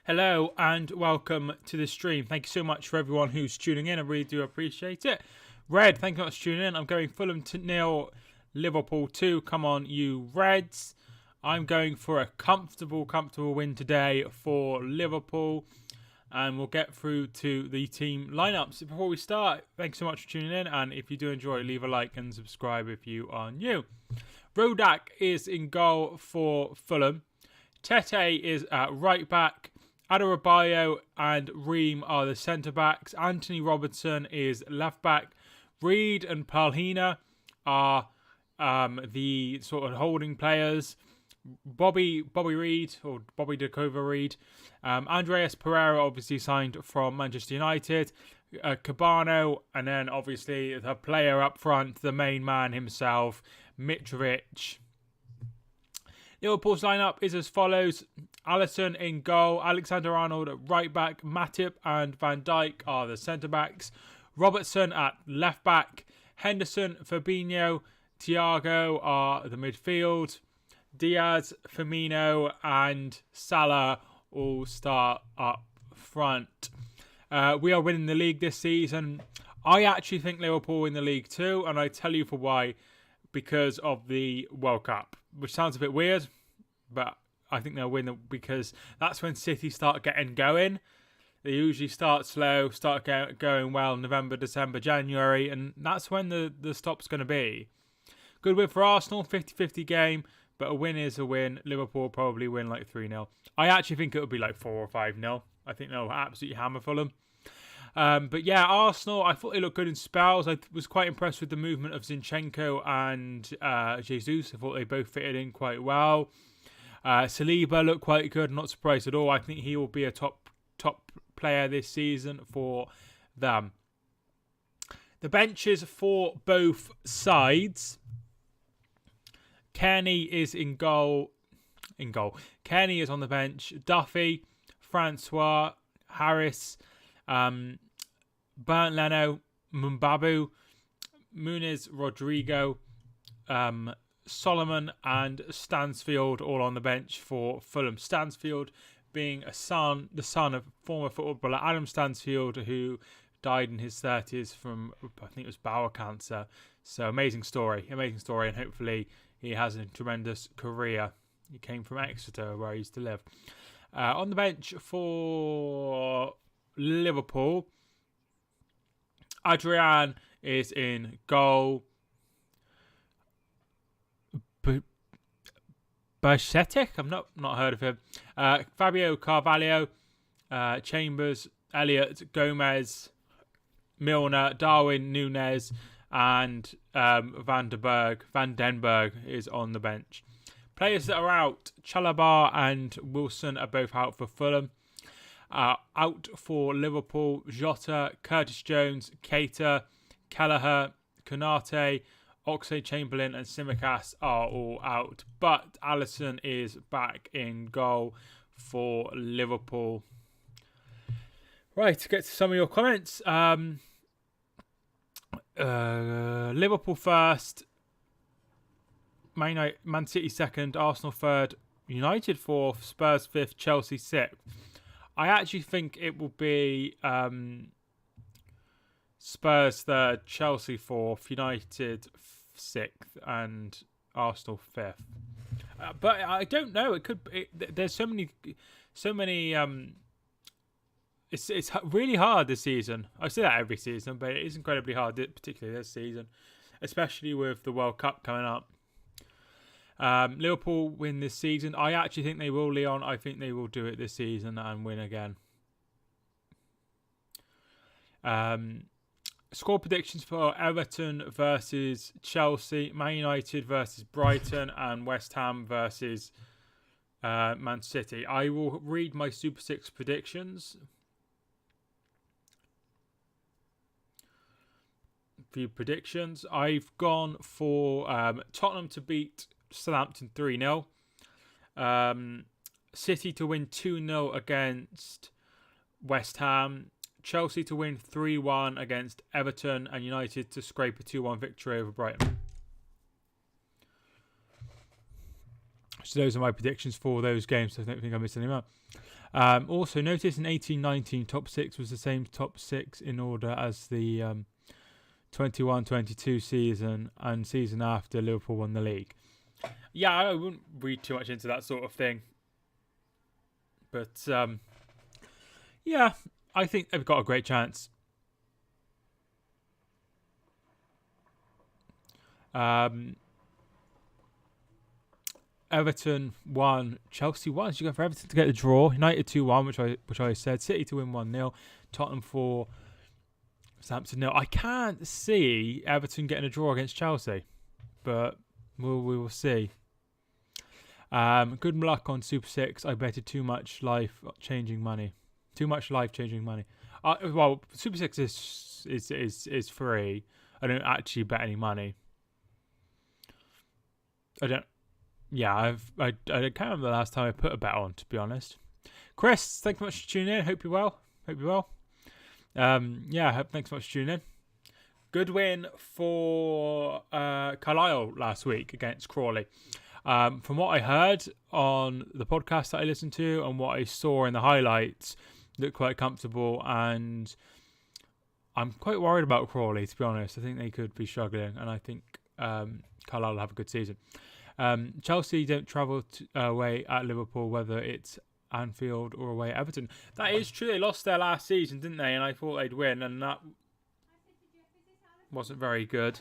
Hello and welcome to the stream. Thank you so much for everyone who's tuning in. I really do appreciate it. Red, thank you much for tuning in. I'm going Fulham 0, Liverpool 2. Come on, you Reds. I'm going for a comfortable win today for Liverpool. And we'll get through to the team lineups. Before we start, thanks so much for tuning in. And if you do enjoy, leave a like and subscribe if you are new. Rodak is in goal for Fulham. Tete is at right back. Adebayo and Ream are the centre-backs. Anthony Robertson is left-back. Reed and Palhina are the sort of holding players. Bobby Reed, or Bobby Dakova Reed. Andreas Pereira obviously signed from Manchester United. Cabano, and then obviously the player up front, the main man himself, Mitrovic. Liverpool's lineup is as follows. Alisson in goal, Alexander-Arnold at right back, Matip and Van Dijk are the centre-backs, Robertson at left back, Henderson, Fabinho, Thiago are the midfield, Diaz, Firmino and Salah all start up front. We are winning the league this season. I actually think Liverpool win the league too, and I tell you for why. Because of the World Cup, which sounds a bit weird, but I think they'll win because that's when City start getting going. They usually start slow, start going well November, December, January, and that's when the stop's going to be. Good win for Arsenal, 50-50 game, but a win is a win. Liverpool will probably win like 3-0. I actually think it would be like 4 or 5-0. I think they'll absolutely hammer Fulham. But yeah, Arsenal, I thought they looked good in spells. I was quite impressed with the movement of Zinchenko and Jesus. I thought they both fitted in quite well. Saliba looked quite good. Not surprised at all. I think he will be a top player this season for them. The benches for both sides. Kearney is in goal. Kearney is on the bench. Duffy, Francois, Harris, Bernd Leno, Mbabu, Muniz, Rodrigo, Solomon and Stansfield all on the bench for Fulham. Stansfield being the son of former footballer Adam Stansfield, who died in his 30s from, I think it was bowel cancer. So amazing story, and hopefully he has a tremendous career. He came from Exeter, where I used to live. On the bench for Liverpool, Adrian is in goal. Bajcetic, I've not heard of him. Fabio Carvalho, Chambers, Elliott, Gomez, Milner, Darwin, Núñez, and Van den Berg is on the bench. Players that are out, Chalobah and Wilson are both out for Fulham. Out for Liverpool, Jota, Curtis Jones, Keita, Kelleher, Konate, Oxlade-Chamberlain and Tsimikas are all out. But Alisson is back in goal for Liverpool. Right, to get to some of your comments. Liverpool first, Man City second, Arsenal third, United fourth, Spurs fifth, Chelsea sixth. I actually think it will be Spurs third, Chelsea fourth, United sixth, and Arsenal fifth. But I don't know. It could. There's so many. It's really hard this season. I say that every season, but it is incredibly hard, particularly this season, especially with the World Cup coming up. Liverpool win this season. I actually think they will, Leon. I think they will do it this season and win again. Score predictions for Everton versus Chelsea, Man United versus Brighton, and West Ham versus Man City. I will read my Super 6 predictions. Few predictions. I've gone for Tottenham to beat Southampton 3-0. City to win 2-0 against West Ham. Chelsea to win 3-1 against Everton. And United to scrape a 2-1 victory over Brighton. So those are my predictions for those games. I don't think I missed any more. Also, notice in 18-19, top 6 was the same top 6 in order as the 21-22 season and season after Liverpool won the league. Yeah, I wouldn't read too much into that sort of thing. But, yeah, I think they've got a great chance. Everton 1, Chelsea 1. So you go for Everton to get the draw. United 2-1, which I said. City to win 1-0. Tottenham 4, Southampton 0. I can't see Everton getting a draw against Chelsea, but we will see. Good luck on Super 6. I betted too much life-changing money. Well, Super 6 is free. I don't actually bet any money. I can't remember the last time I put a bet on, to be honest. Chris, thanks so much for tuning in. Hope you're well. Thanks so much for tuning in. Good win for Carlisle last week against Crawley. From what I heard on the podcast that I listened to and what I saw in the highlights, looked quite comfortable, and I'm quite worried about Crawley, to be honest. I think they could be struggling, and I think Carlisle will have a good season. Chelsea don't travel away at Liverpool, whether it's Anfield or away at Everton. That is true. They lost their last season, didn't they? And I thought they'd win, and that wasn't very good.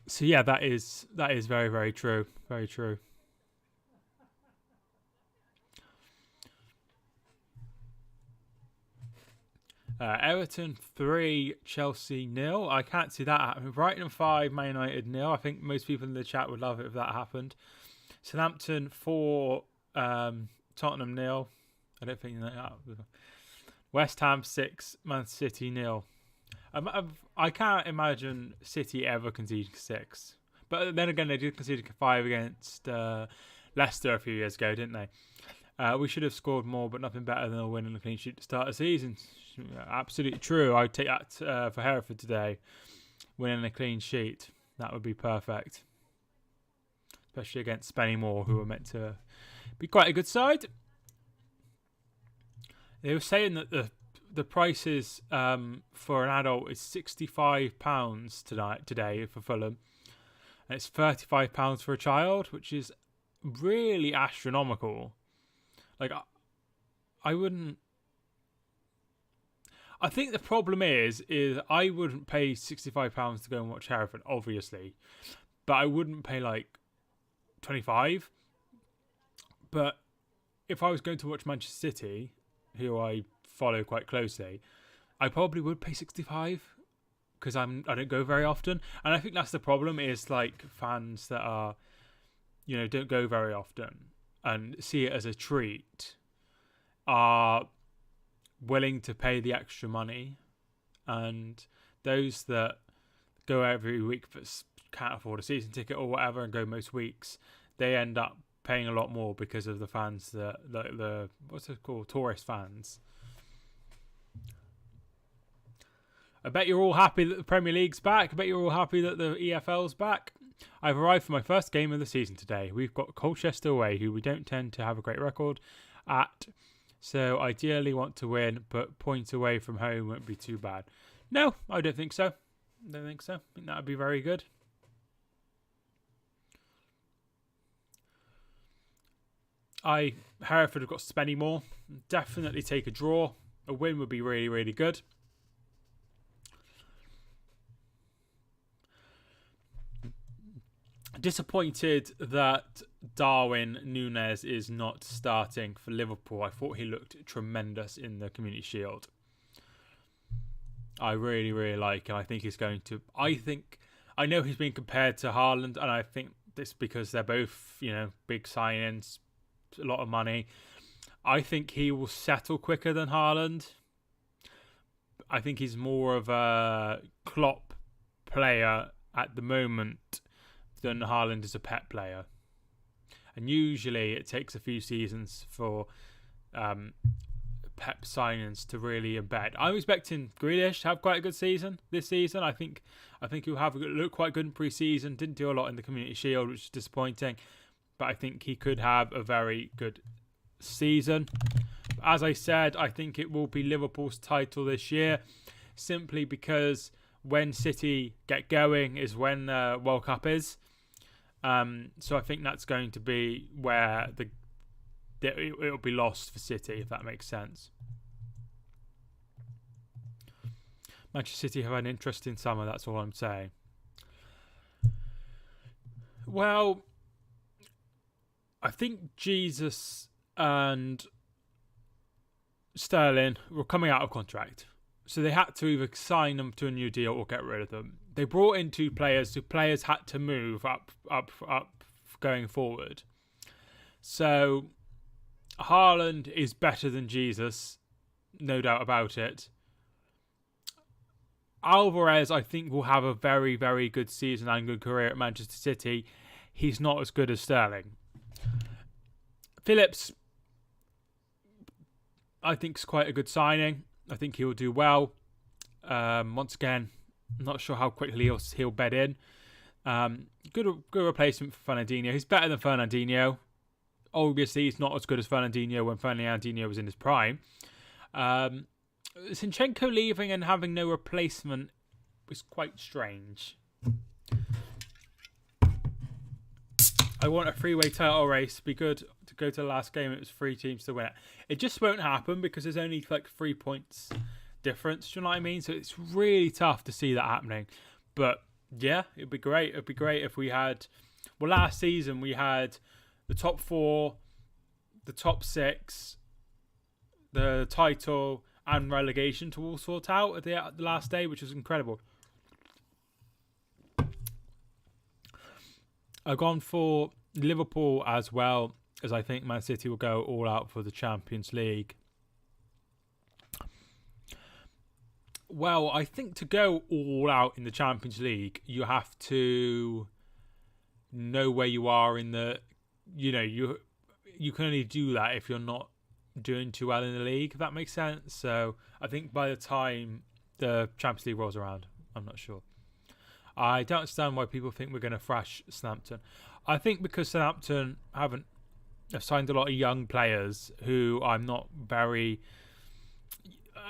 So yeah, that is very, very true. Very true. Everton 3, Chelsea 0. I can't see that happening. Brighton 5, Man United 0. I think most people in the chat would love it if that happened. Southampton 4, Tottenham 0. I don't think that. West Ham 6, Man City 0. I can't imagine City ever conceding 6. But then again, they did concede 5 against Leicester a few years ago, didn't they? We should have scored more, but nothing better than a win and a clean sheet to start the season. Absolutely true. I'd take that for Hereford today. Winning a clean sheet. That would be perfect. Especially against Spennymoor, who were meant to be quite a good side. They were saying that the prices for an adult is £65 today for Fulham. And it's £35 for a child, which is really astronomical. Like, I wouldn't... I think the problem is I wouldn't pay £65 to go and watch Hereford, obviously. But I wouldn't pay, 25. But if I was going to watch Manchester City, who I follow quite closely, I probably would pay 65 because I don't go very often. And I think that's the problem is, fans that are, don't go very often and see it as a treat are willing to pay the extra money, and those that go every week but can't afford a season ticket or whatever and go most weeks, they end up paying a lot more because of the fans that the what's it called, tourist fans. I bet you're all happy that the Premier League's back. I bet you're all happy that the EFL's back. I've arrived for my first game of the season today. We've got Colchester away, who we don't tend to have a great record at. So ideally want to win, but points away from home won't be too bad. No, I don't think so. I think that would be very good. Hereford have got Spennymoor. Definitely take a draw. A win would be really, really good. Disappointed that Darwin Núñez is not starting for Liverpool. I thought he looked tremendous in the Community Shield. I really, really like him. I think he's going to... I know he's been compared to Haaland, and I think this because they're both, big signings, a lot of money. I think he will settle quicker than Haaland. I think he's more of a Klopp player at the moment than Haaland is a Pep player. And usually it takes a few seasons for Pep signings to really embed. I'm expecting Grealish to have quite a good season this season. I think he'll look quite good in pre-season. Didn't do a lot in the Community Shield, which is disappointing. but I think he could have a very good season. As I said, I think it will be Liverpool's title this year, simply because when City get going is when the World Cup is. So I think that's going to be where it'll be lost for City, if that makes sense. Manchester City have an interesting summer, that's all I'm saying. Well, I think Jesus and Sterling were coming out of contract. So they had to either sign them to a new deal or get rid of them. They brought in two players, so players had to move up going forward. So Haaland is better than Jesus, no doubt about it. Alvarez, I think, will have a very, very good season and good career at Manchester City. He's not as good as Sterling. Phillips, I think, is quite a good signing. I think he'll do well. Once again, I'm not sure how quickly he'll bed in. Good replacement for Fernandinho. He's better than Fernandinho. Obviously, he's not as good as Fernandinho when Fernandinho was in his prime. Zinchenko leaving and having no replacement was quite strange. I want a three-way title race. Be good to go to the last game. It was 3 teams to win it. It just won't happen because there's only like 3 points difference. Do you know what I mean? So it's really tough to see that happening. But yeah, it'd be great. It'd be great if we had. Well, last season we had the top 4, the top 6, the title and relegation to all sort out at the last day, which was incredible. I've gone for Liverpool as well, as I think Man City will go all out for the Champions League. Well, I think to go all out in the Champions League, you have to know where you are in the... You know, you can only do that if you're not doing too well in the league, if that makes sense. So I think by the time the Champions League rolls around, I'm not sure. I don't understand why people think we're going to thrash Southampton. I think because Southampton have signed a lot of young players who I'm not very...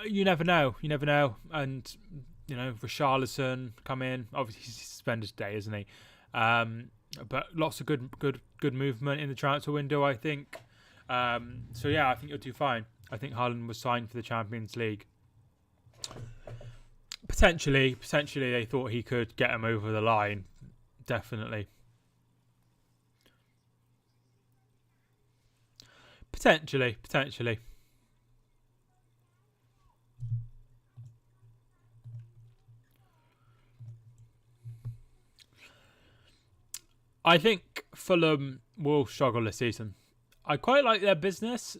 you never know. You never know. And, you know, Richarlison come in. Obviously, he's suspended today, isn't he? But lots of good movement in the transfer window, I think. So, yeah, I think you'll do fine. I think Haaland was signed for the Champions League. Potentially, they thought he could get him over the line. Definitely. Potentially. I think Fulham will struggle this season. I quite like their business,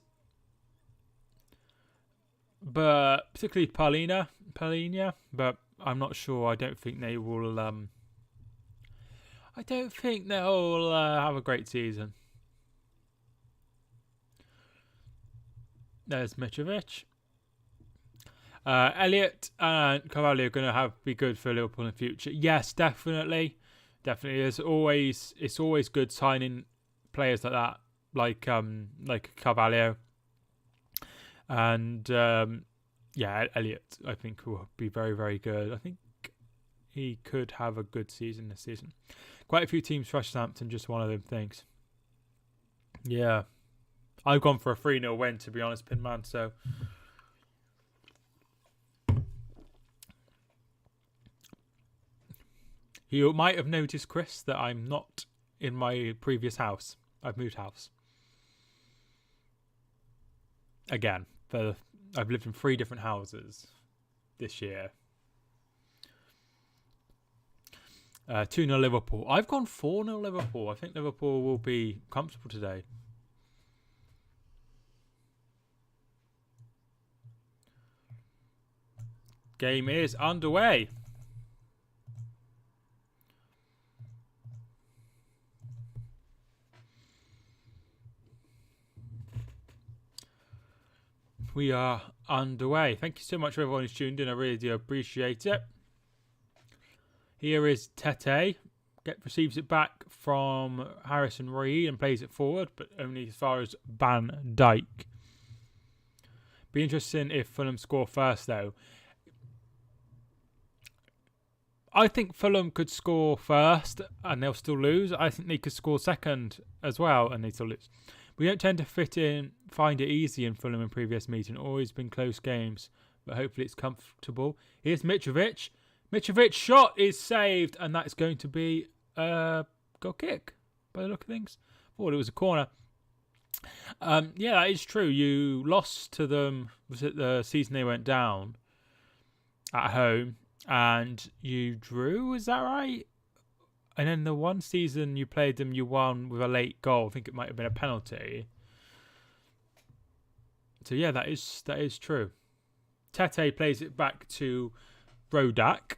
but particularly Palhinha, but I'm not sure. I don't think they will. I don't think they'll have a great season. There's Mitrovic. Elliott and Carvalho are going to be good for Liverpool in the future. Yes, definitely. It's always good signing players like that, like Carvalho. And Elliott, I think, will be very, very good. I think he could have a good season this season. Quite a few teams thrashed Southampton, just one of them things. Yeah. I've gone for a 3-0 win, to be honest, Pinman, so... You might have noticed, Chris, that I'm not in my previous house. I've moved house. Again, I've lived in 3 different houses this year. 2-0 Liverpool. I've gone 4-0 Liverpool. I think Liverpool will be comfortable today. Game is underway. We are underway. Thank you so much for everyone who's tuned in. I really do appreciate it. Here is Tete receives it back from Harrison Reed and plays it forward, but only as far as Van Dijk. Be interesting if Fulham score first, though. I think Fulham could score first and they'll still lose. I think they could score second as well and they still lose. We don't tend to find it easy in Fulham in previous meetings. Always been close games, but hopefully it's comfortable. Here's Mitrovic. Mitrovic's shot is saved, and that's going to be a goal kick by the look of things. Thought it was a corner. Yeah, that is true. You lost to them, was it the season they went down at home, and you drew, is that right? And then the one season you played them, you won with a late goal. I think it might have been a penalty. So yeah, that is true. Tete plays it back to Rodak.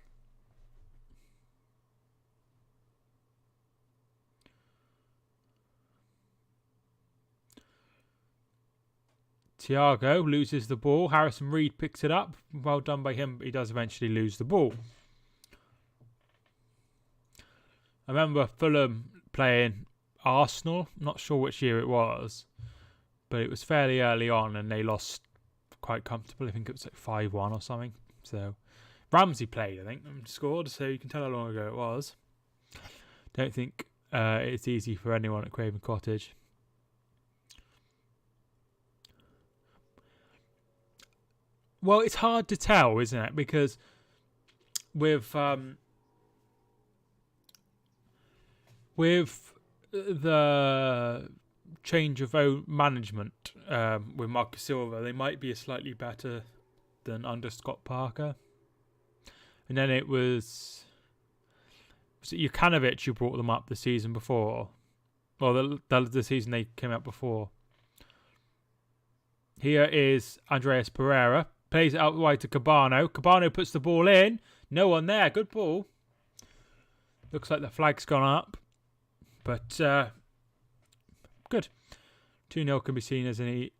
Thiago loses the ball. Harrison Reed picks it up. Well done by him, but he does eventually lose the ball. I remember Fulham playing Arsenal. Not sure which year it was, but it was fairly early on and they lost quite comfortably. I think it was like 5-1 or something. So Ramsey played, I think, and scored, so you can tell how long ago it was. Don't think it's easy for anyone at Craven Cottage. Well, it's hard to tell, isn't it? Because with the change of management with Marcus Silva, they might be slightly better than under Scott Parker. And then it was it Jukanovic who brought them up the season before? Well, the season they came out before. Here is Andreas Pereira. Plays it out wide to Cabano. Cabano puts the ball in. No one there. Good ball. Looks like the flag's gone up. But good. 2-0 can be seen as an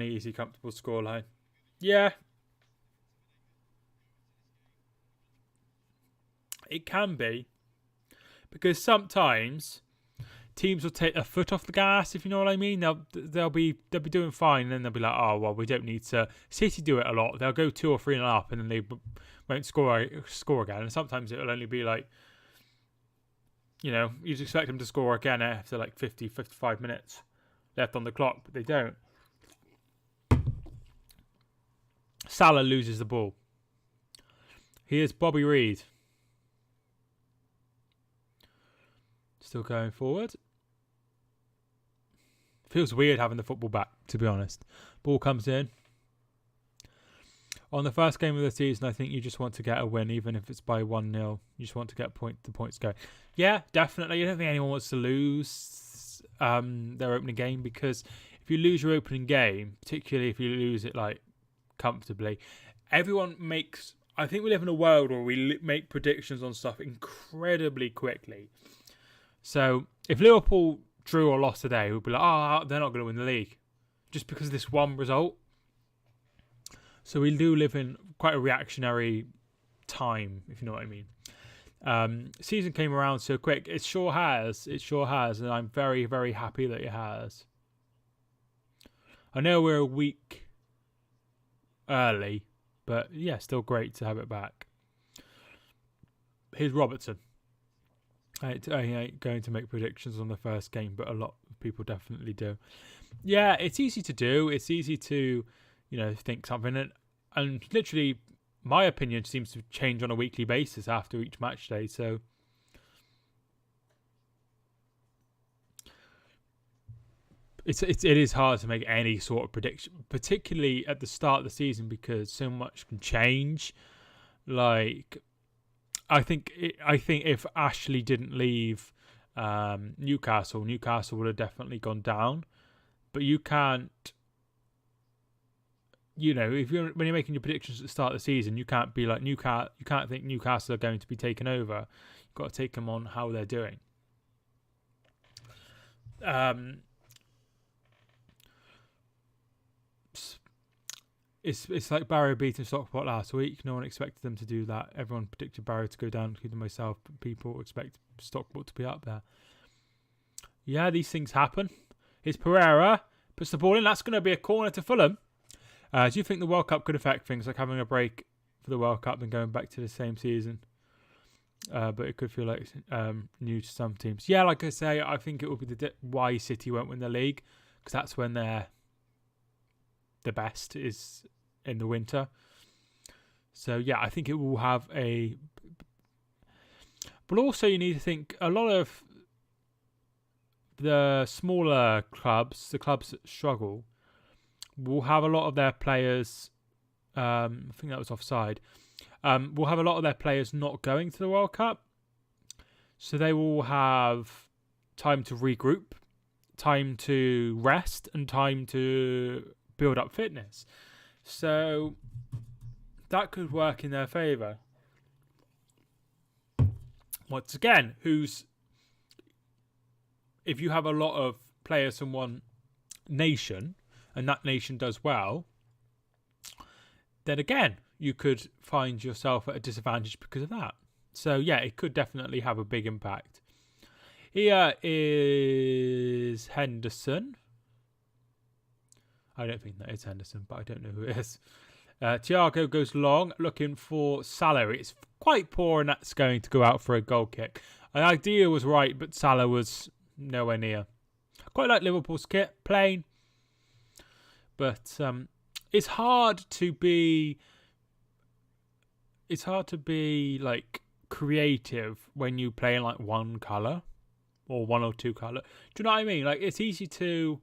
easy, comfortable scoreline. Yeah. It can be. Because sometimes teams will take a foot off the gas, if you know what I mean. They'll be doing fine, and then they'll be like, oh well, we don't need to. City do it a lot. They'll go 2 or 3 and up, and then they won't score again. And sometimes it'll only be like, you'd expect them to score again after like 50, 55 minutes left on the clock, but they don't. Salah loses the ball. Here's Bobby Reed. Still going forward. Feels weird having the football back, to be honest. Ball comes in. On the first game of the season, I think you just want to get a win, even if it's by 1-0. You just want to get the points going. Yeah, definitely. I don't think anyone wants to lose their opening game, because if you lose your opening game, particularly if you lose it like comfortably, everyone makes... I think we live in a world where we make predictions on stuff incredibly quickly. So if Liverpool drew or lost today, we'd be like, oh, they're not going to win the league just because of this one result. So we do live in quite a reactionary time, if you know what I mean. Season came around so quick. It sure has. And I'm very, very happy that it has. I know we're a week early, but yeah, still great to have it back. Here's Robertson. I ain't going to make predictions on the first game, but a lot of people definitely do. Yeah, it's easy to do. It's easy to, think something. And literally, my opinion seems to change on a weekly basis after each match day. So it is hard to make any sort of prediction, particularly at the start of the season, because so much can change. Like, I think if Ashley didn't leave Newcastle would have definitely gone down. But you can't, when you're making your predictions at the start of the season, you can't be like you can't think Newcastle are going to be taken over. You've got to take them on how they're doing. it's like Barrow beating Stockport last week. No one expected them to do that. Everyone predicted Barrow to go down, including myself. But people expect Stockport to be up there. Yeah, these things happen. Here's Pereira. Puts the ball in. That's going to be a corner to Fulham. Do you think the World Cup could affect things, like having a break for the World Cup and going back to the same season? But it could feel like new to some teams. Yeah, like I say, I think it will be why City won't win the league, because that's when they're the best, is in the winter. So yeah, I think it will have a... But also you need to think, a lot of the smaller clubs, the clubs that struggle, will have a lot of their players... I think that was offside. Will have a lot of their players not going to the World Cup. So they will have time to regroup, time to rest, and time to build up fitness. So that could work in their favour. Once again, if you have a lot of players from one nation and that nation does well, then again, you could find yourself at a disadvantage because of that. So yeah, it could definitely have a big impact. Here is Henderson. I don't think that is Henderson, but I don't know who it is. Thiago goes long, looking for Salah. It's quite poor, and that's going to go out for a goal kick. The idea was right, but Salah was nowhere near. Quite like Liverpool's kit, plain. But it's hard to be like creative when you play in like one colour or one or two colour. Do you know what I mean? Like, it's easy to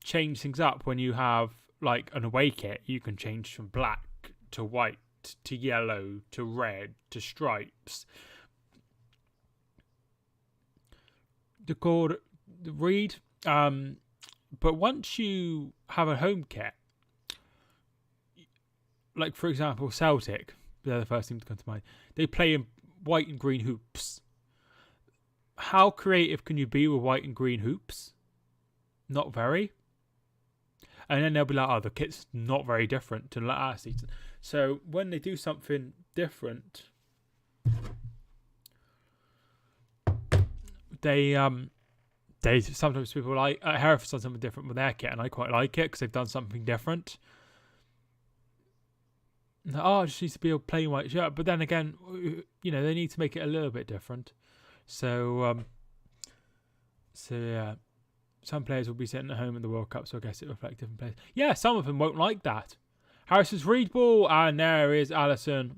change things up when you have like an away kit. You can change from black to white to yellow to red to stripes. The read. But once you have a home kit, like for example Celtic, they're the first team to come to mind. They play in white and green hoops. How creative can you be with white and green hoops? Not very. And then they'll be like, oh, the kit's not very different to last season. So when they do something different, they sometimes people like Hereford's done something different with their kit, and I quite like it because they've done something different. Oh, it just needs to be a plain white shirt. But then again, you know, they need to make it a little bit different. So yeah, some players will be sitting at home in the World Cup, so I guess it reflects different players. Yeah, some of them won't like that. Harrison's read ball, and there is Alisson.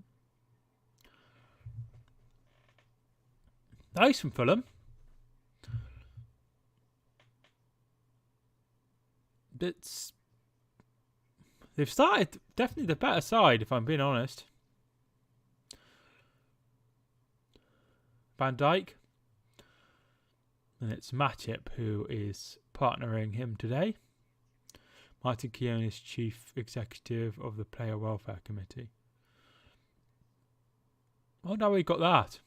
Nice from Fulham. They've started definitely the better side, if I'm being honest. Van Dijk. And it's Matip who is partnering him today. Martin Keown is Chief Executive of the Player Welfare Committee. Oh, now we got that.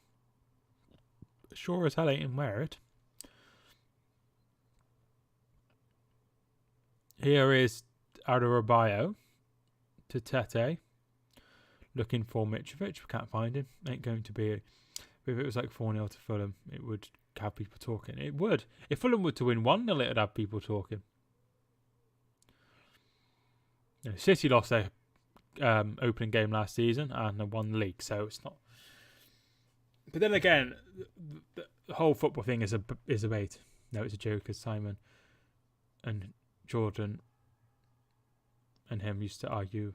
Sure as hell ain't in wear it. Here is Adarabioyo to Tete. Looking for Mitrovic. We can't find him. Ain't going to be. If it was like 4-0 to Fulham, it would have people talking. It would. If Fulham were to win 1-0, it would have people talking. You know, City lost their opening game last season and they won the league, so it's not. But then again, the whole football thing is a bait. No, it's a joke, because Simon and Jordan and him used to argue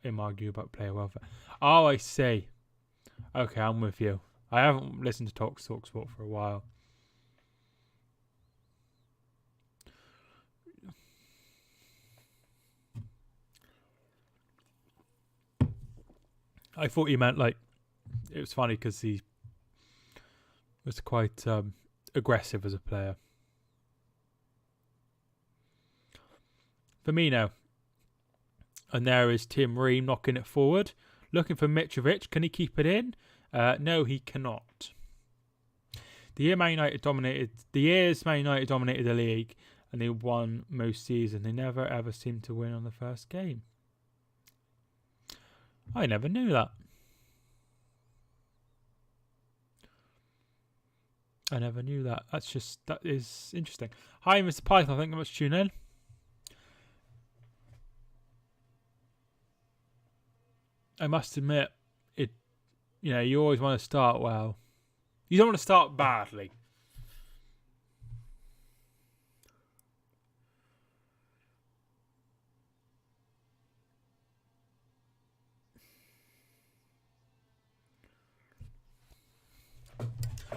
about player welfare. Oh, I see. Okay, I'm with you. I haven't listened to TalkSport for a while. I thought you meant like, it was funny because he was quite aggressive as a player. Firmino. And there is Tim Ream knocking it forward. Looking for Mitrovic. Can he keep it in? No, he cannot. The years Man United dominated the league and they won most seasons. They never ever seemed to win on the first game. I never knew that. I never knew that. That is interesting. Hi, Mr. Python. Thank you much for tuning in. I must admit, you always want to start well. You don't want to start badly.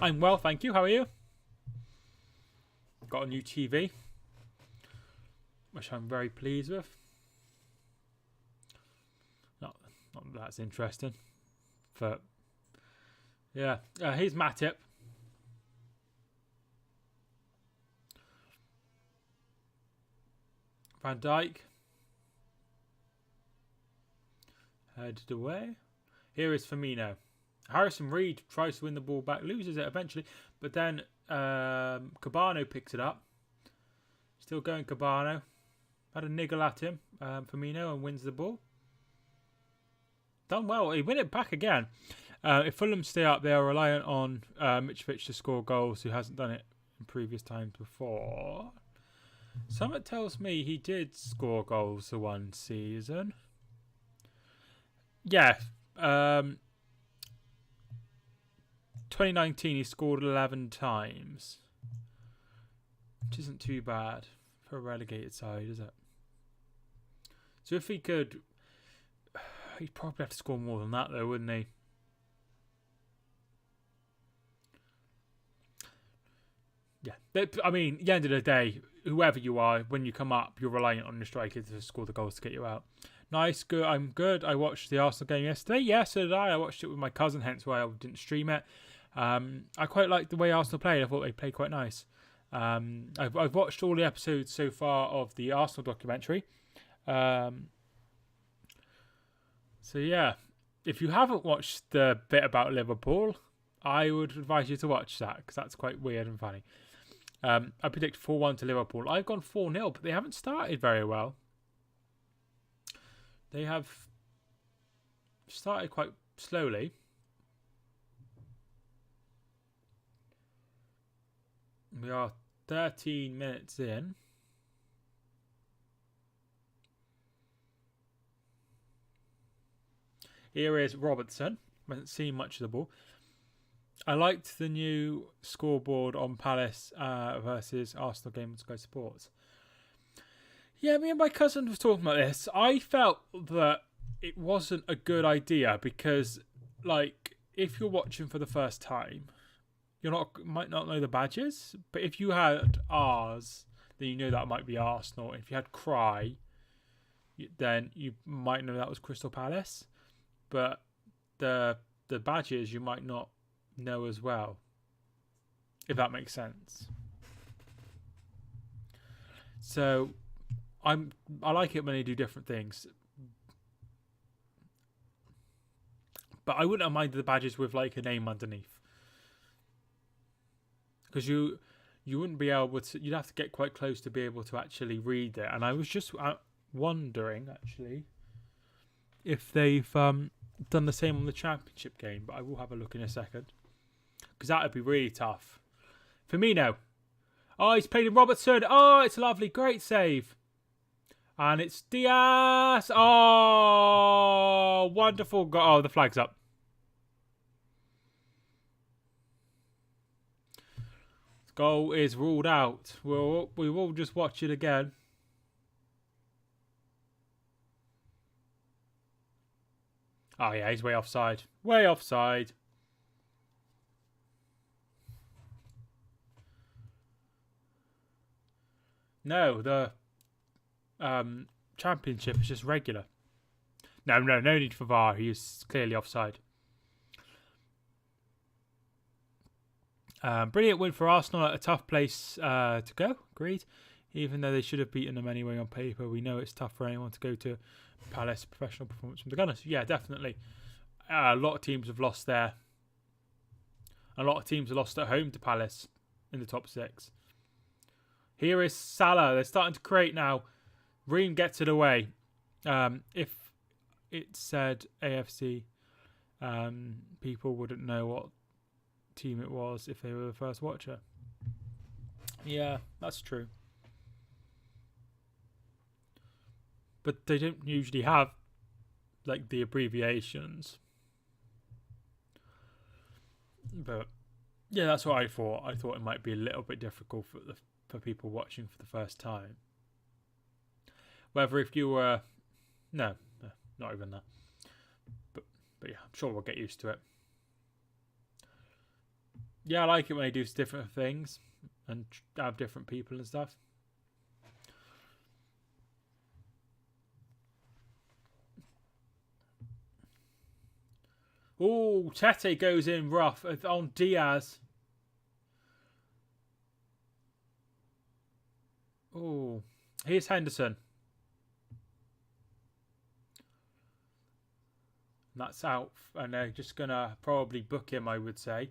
I'm well, thank you. How are you? Got a new TV, which I'm very pleased with. Not that that's interesting, but yeah. Here's Matip. Van Dijk headed away. Here is Firmino. Harrison Reed tries to win the ball back, loses it eventually, but then Cabano picks it up. Still going Cabano. Had a niggle at him, Firmino, and wins the ball. Done well. He win it back again. If Fulham stay up, they are reliant on Mitrovic to score goals, who hasn't done it in previous times before. Something tells me he did score goals for one season. Yeah. 2019, he scored 11 times. Which isn't too bad for a relegated side, is it? So if he could... He'd probably have to score more than that, though, wouldn't he? Yeah. I mean, at the end of the day, whoever you are, when you come up, you're reliant on the striker to score the goals to get you out. Nice, good. I'm good. I watched the Arsenal game yesterday. Yeah, so did I. I watched it with my cousin, hence why I didn't stream it. I quite liked the way Arsenal played. I thought they played quite nice. I've watched all the episodes so far of the Arsenal documentary. So yeah, if you haven't watched the bit about Liverpool, I would advise you to watch that because that's quite weird and funny. I predict 4-1 to Liverpool. I've gone 4-0, but they haven't started very well. They have started quite slowly. We are 13 minutes in. Here is Robertson. I haven't seen much of the ball. I liked the new scoreboard on Palace versus Arsenal game on Sky Sports. Yeah, me and my cousin was talking about this. I felt that it wasn't a good idea because, like, if you're watching for the first time, might not know the badges. But if you had R's, then you know that might be Arsenal. If you had Cry, then you might know that was Crystal Palace. But the badges you might not know as well, if that makes sense. So I like it when they do different things, but I wouldn't have minded the badges with like a name underneath, because you wouldn't be able to. You'd have to get quite close to be able to actually read it. And I was just wondering actually if they've done the same on the Championship game, but I will have a look in a second because that would be really tough. Firmino. Oh, he's played in Robertson. Oh, it's lovely. Great save. And it's Diaz. Oh, wonderful goal. Oh, the flag's up. The goal is ruled out. We will just watch it again. Oh, yeah, he's way offside. Way offside. No, the Championship is just regular. No need for VAR. He is clearly offside. Brilliant win for Arsenal at a tough place to go. Agreed. Even though they should have beaten them anyway on paper, we know it's tough for anyone to go to Palace. Professional performance from the Gunners. Yeah, definitely. A lot of teams have lost there. A lot of teams have lost at home to Palace in the top 6. Here is Salah. They're starting to create now. Ream gets it away. If it said AFC, people wouldn't know what team it was if they were the first watcher. Yeah, that's true. But they don't usually have like the abbreviations. But yeah, that's what I thought. I thought it might be a little bit difficult for people watching for the first time. Whether if you were, no, not even that. But yeah, I'm sure we'll get used to it. Yeah, I like it when they do different things and have different people and stuff. Oh, Tete goes in rough on Diaz. Oh, here's Henderson. That's out, and they're just going to probably book him, I would say.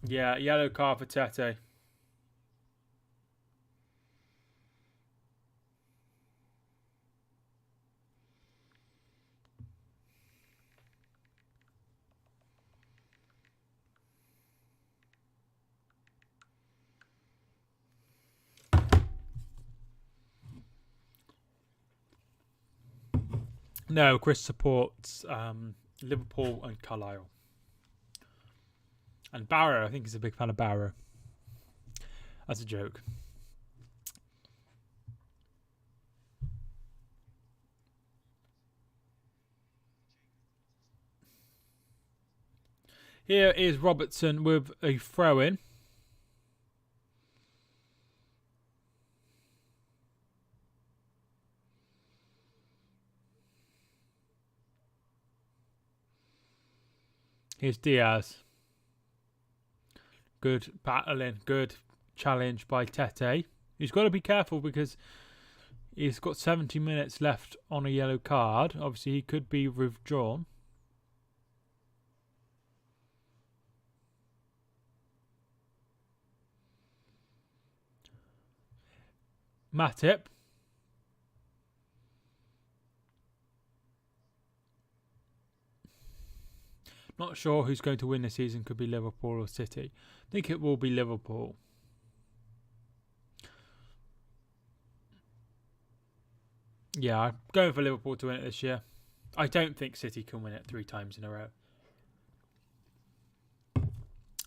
Yeah, yellow card for Tete. No, Chris supports Liverpool and Carlisle. And Barrow, I think he's a big fan of Barrow. That's a joke. Here is Robertson with a throw-in. Here's Diaz. Good battling, good challenge by Tete. He's got to be careful because he's got 70 minutes left on a yellow card. Obviously, he could be withdrawn. Matip. Not sure who's going to win this season. Could be Liverpool or City. I think it will be Liverpool. Yeah, I'm going for Liverpool to win it this year. I don't think City can win it 3 times in a row.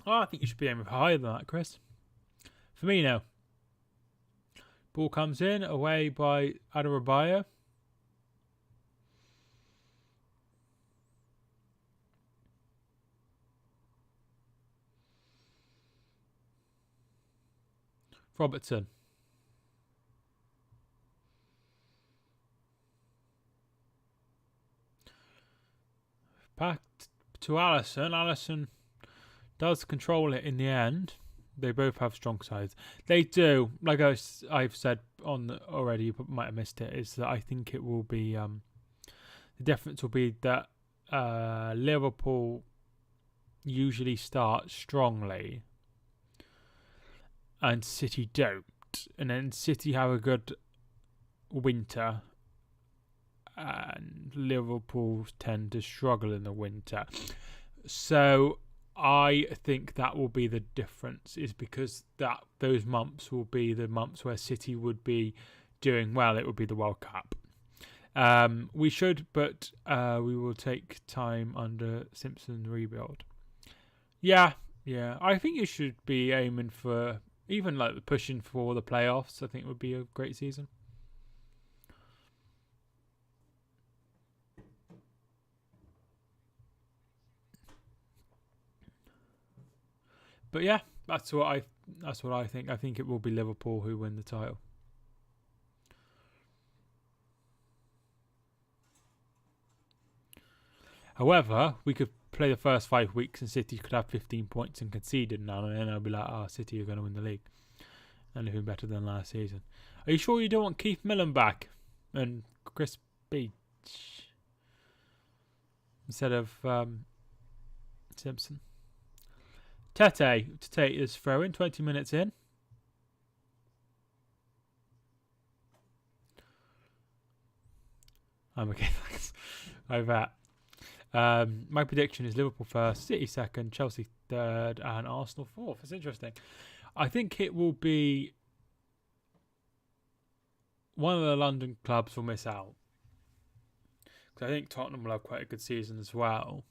Oh, I think you should be aiming higher than that, Chris. For me, no. Ball comes in, away by Adarabioyo. Robertson. Back to Alisson. Alisson does control it in the end. They both have strong sides. They do. Like I've said on already, you might have missed it, is that I think it will be... the difference will be that Liverpool usually start strongly and City don't. And then City have a good winter and Liverpool tend to struggle in the winter. So I think that will be the difference, is because those months will be the months where City would be doing well. It would be the World Cup. We should, but we will take time under Simpson rebuild. Yeah. I think you should be aiming for even like pushing for the playoffs. I think it would be a great season. But yeah, that's what I think. I think it will be Liverpool who win the title. However, we could play the first 5 weeks and City could have 15 points and conceded now, and then I'll be like, City are going to win the league. Anything better than last season. Are you sure you don't want Keith Millen back and Chris Beach instead of Simpson? Tete to take his throw in, 20 minutes in. I'm okay, thanks. I bet. My prediction is Liverpool first, City second, Chelsea third, and Arsenal fourth. It's interesting. I think it will be one of the London clubs will miss out. Because I think Tottenham will have quite a good season as well.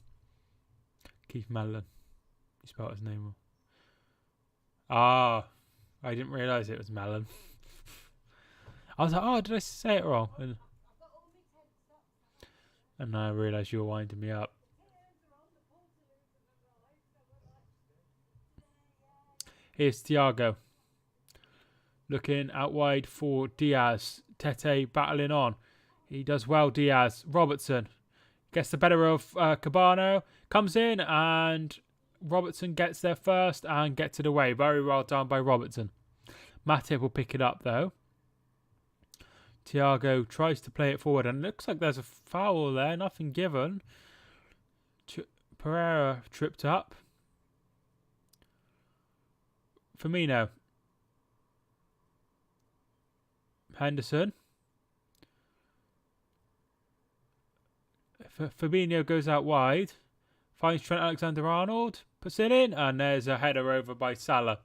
Keith Mellon. You spelled his name wrong. Ah, I didn't realise it was Mellon. I was like, oh, did I say it wrong? And I realised you were winding me up. Here's Thiago. Looking out wide for Diaz. Tete battling on. He does well, Diaz. Robertson gets the better of Cabano. Comes in and Robertson gets there first and gets it away. Very well done by Robertson. Matip will pick it up though. Thiago tries to play it forward and it looks like there's a foul there. Nothing given. Pereira tripped up. Firmino. Henderson. Fabinho goes out wide. Finds Trent Alexander-Arnold. Puts it in. And there's a header over by Salah.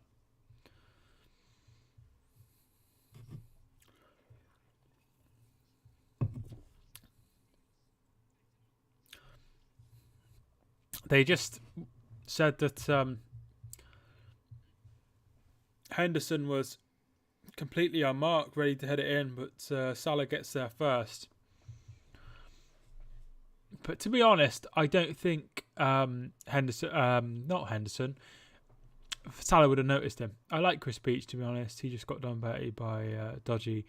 They just said that Henderson was completely unmarked, ready to head it in, but Salah gets there first. But to be honest, I don't think not Henderson, Salah would have noticed him. I like Chris Beach, to be honest. He just got done by dodgy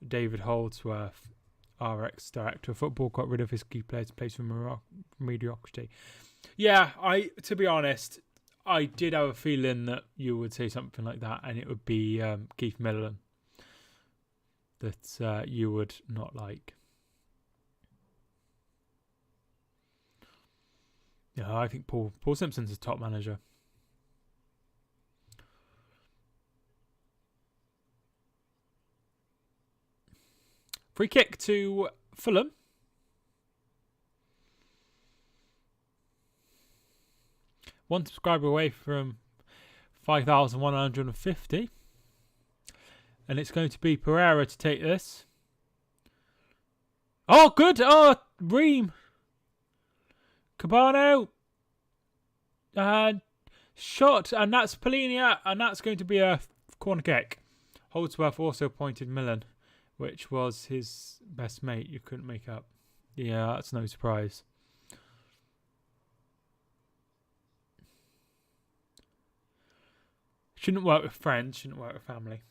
David Holdsworth, our ex-director of football, got rid of his key players, plays for mediocrity. Yeah, to be honest, I did have a feeling that you would say something like that, and it would be Keith Mellon that you would not like. Yeah, I think Paul Simpson's a top manager. Free kick to Fulham. One subscriber away from 5,150. And it's going to be Pereira to take this. Oh, good. Oh, Ream. Cabano. And shot. And that's Polinia. And that's going to be a corner kick. Holdsworth also pointed Millen, which was his best mate. You couldn't make up. Yeah, that's no surprise. Shouldn't work with friends. Shouldn't work with family.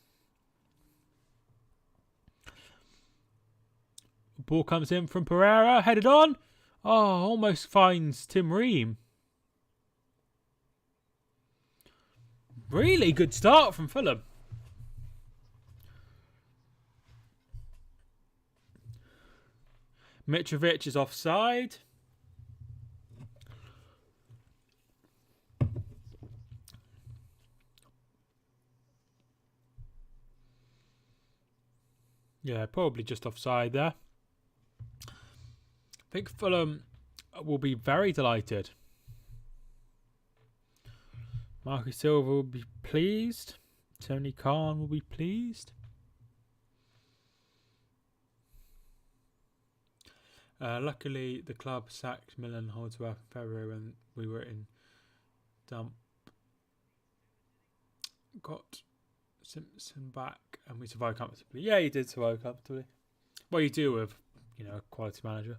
Ball comes in from Pereira. Headed on. Oh, almost finds Tim Ream. Really good start from Fulham. Mitrovic is offside. Yeah, probably just offside there. I think Fulham will be very delighted. Marcus Silva will be pleased. Tony Khan will be pleased. Luckily, the club sacked Millen, Holdsworth, in February when we were in dump. Got Simpson back and we survived comfortably. Yeah, you did survive comfortably. Well, you do with, a quality manager.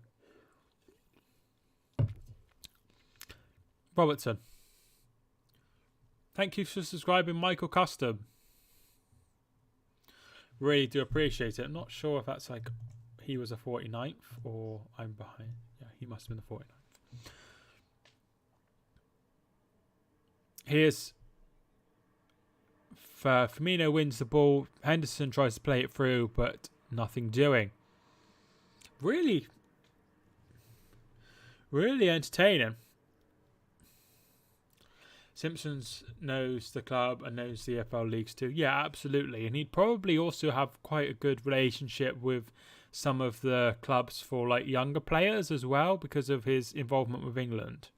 Robertson. Thank you for subscribing, Michael Custom. Really do appreciate it. I'm not sure if that's like he was a 49th or I'm behind. Yeah, he must have been the 49th. Here's Firmino wins the ball. Henderson tries to play it through, but nothing doing. Really entertaining. Simpsons knows the club and knows the EPL leagues too. Yeah, absolutely. And he'd probably also have quite a good relationship with some of the clubs for like younger players as well because of his involvement with England.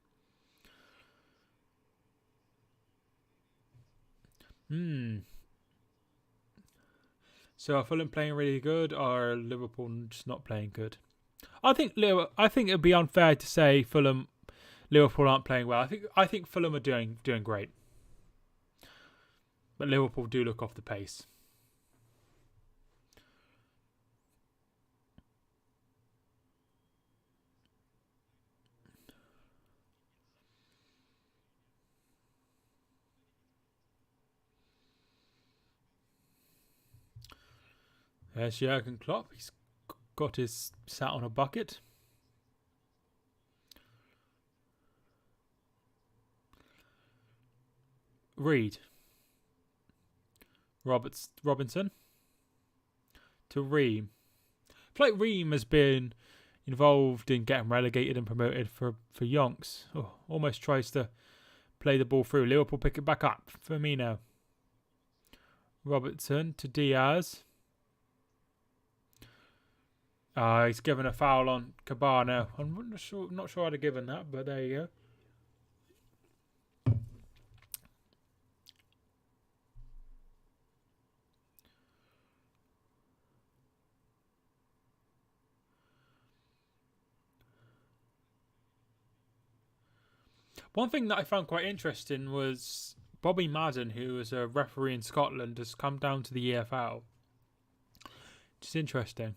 So are Fulham playing really good, or are Liverpool just not playing good? I think it would be unfair to say Liverpool aren't playing well. I think Fulham are doing great, but Liverpool do look off the pace. There's Jurgen Klopp. He's got his sat on a bucket. Reed. Robinson. To Ream. I feel like Ream has been involved in getting relegated and promoted for Yonks. Oh, almost tries to play the ball through. Liverpool pick it back up. Firmino. Robertson to Diaz. He's given a foul on Cabano. I'm not sure I'd have given that, but there you go. One thing that I found quite interesting was Bobby Madden, who was a referee in Scotland, has come down to the EFL. It's interesting.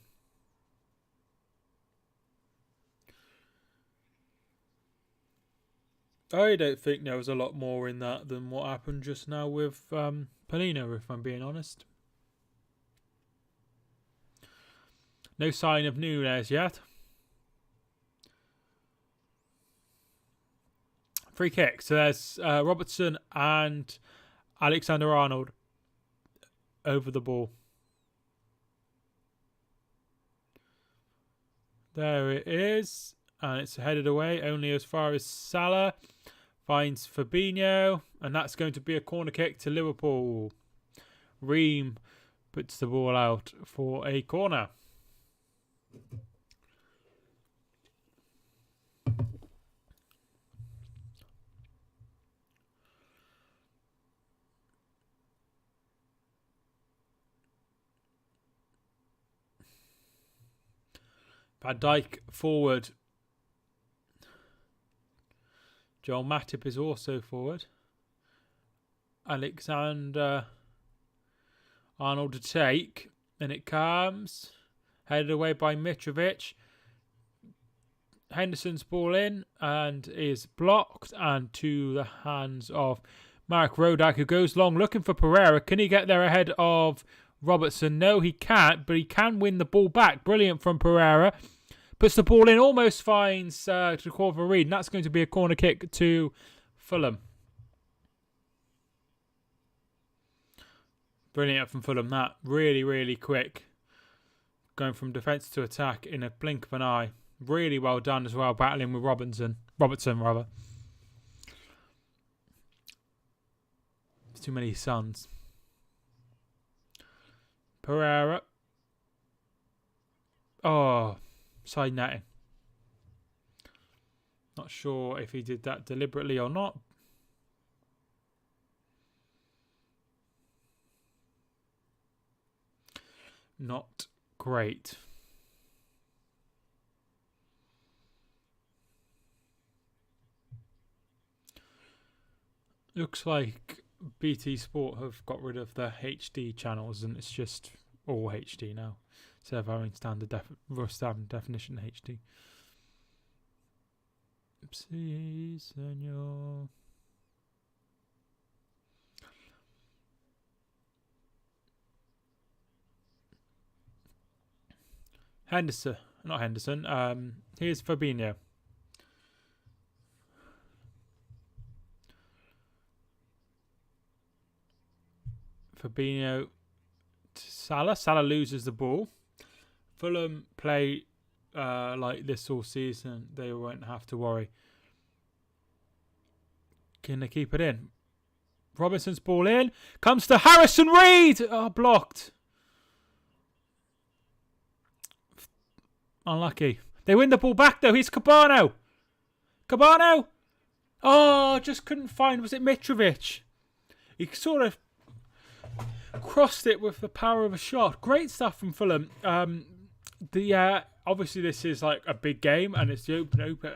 I don't think there was a lot more in that than what happened just now with Polino, if I'm being honest. No sign of Nunes yet. Free kick. So there's Robertson and Alexander-Arnold over the ball. There it is. And it's headed away only as far as Salah finds Fabinho. And that's going to be a corner kick to Liverpool. Ream puts the ball out for a corner. Van Dijk forward. Joel Matip is also forward. Alexander Arnold to take. And it comes. Headed away by Mitrovic. Henderson's ball in and is blocked. And to the hands of Mark Rodak, who goes long looking for Pereira. Can he get there ahead of Robertson? No, he can't, but he can win the ball back. Brilliant from Pereira. Puts the ball in, almost finds to call for Reed, and that's going to be a corner kick to Fulham. Brilliant from Fulham, that. Really, really quick. Going from defence to attack in a blink of an eye. Really well done as well, battling with Robertson. There's too many sons. Pereira. Oh, side netting. Not sure if he did that deliberately or not. Not great. Looks like BT Sport have got rid of the HD channels and it's just all HD now. Instead of having standard definition HD. Si, senor. Not Henderson. Here's Fabinho. Fabinho to Salah. Salah loses the ball. Fulham play like this all season. They won't have to worry. Can they keep it in? Robinson's ball in. Comes to Harrison Reed. Oh, blocked. Unlucky. They win the ball back, though. Here's Cabano. Cabano! Oh, just couldn't find... Was it Mitrovic? He sort of crossed it with the power of a shot. Great stuff from Fulham. Obviously, this is like a big game, and it's the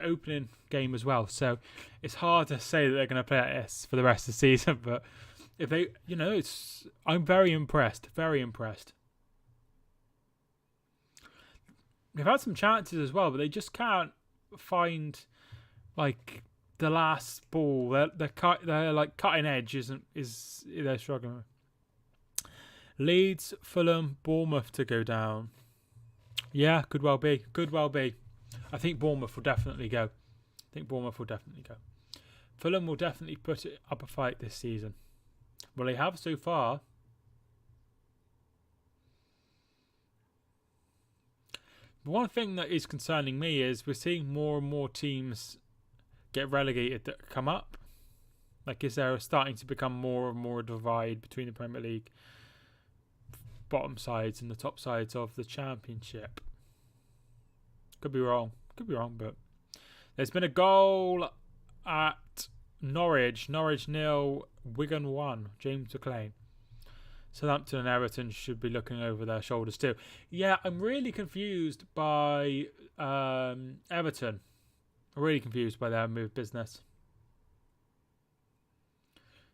opening game as well. So it's hard to say that they're going to play like this for the rest of the season. But if they, I'm very impressed. Very impressed. They've had some chances as well, but they just can't find like the last ball. They're like cutting edge is they're struggling with. Leeds, Fulham, Bournemouth to go down. Yeah, could well be. Could well be. I think Bournemouth will definitely go. Fulham will definitely put it up a fight this season. Well, they have so far. One thing that is concerning me is we're seeing more and more teams get relegated that come up. Like, is there starting to become more and more a divide between the Premier League bottom sides and the top sides of the Championship? Could be wrong, but there's been a goal at Norwich 0, Wigan 1, James McLean. Southampton and Everton should be looking over their shoulders too. Yeah, I'm really confused by Everton. I'm really confused by their move business.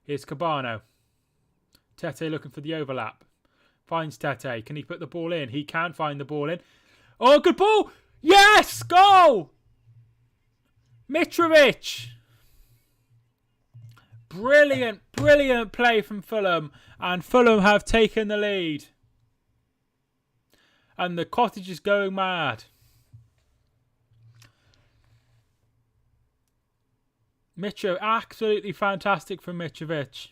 Here's Cabano. Tete looking for the overlap. Finds Tete. Can he put the ball in? He can find the ball in. Oh, good ball! Yes! Goal! Mitrovic! Brilliant play from Fulham. And Fulham have taken the lead. And the cottage is going mad. Mitro, absolutely fantastic from Mitrovic.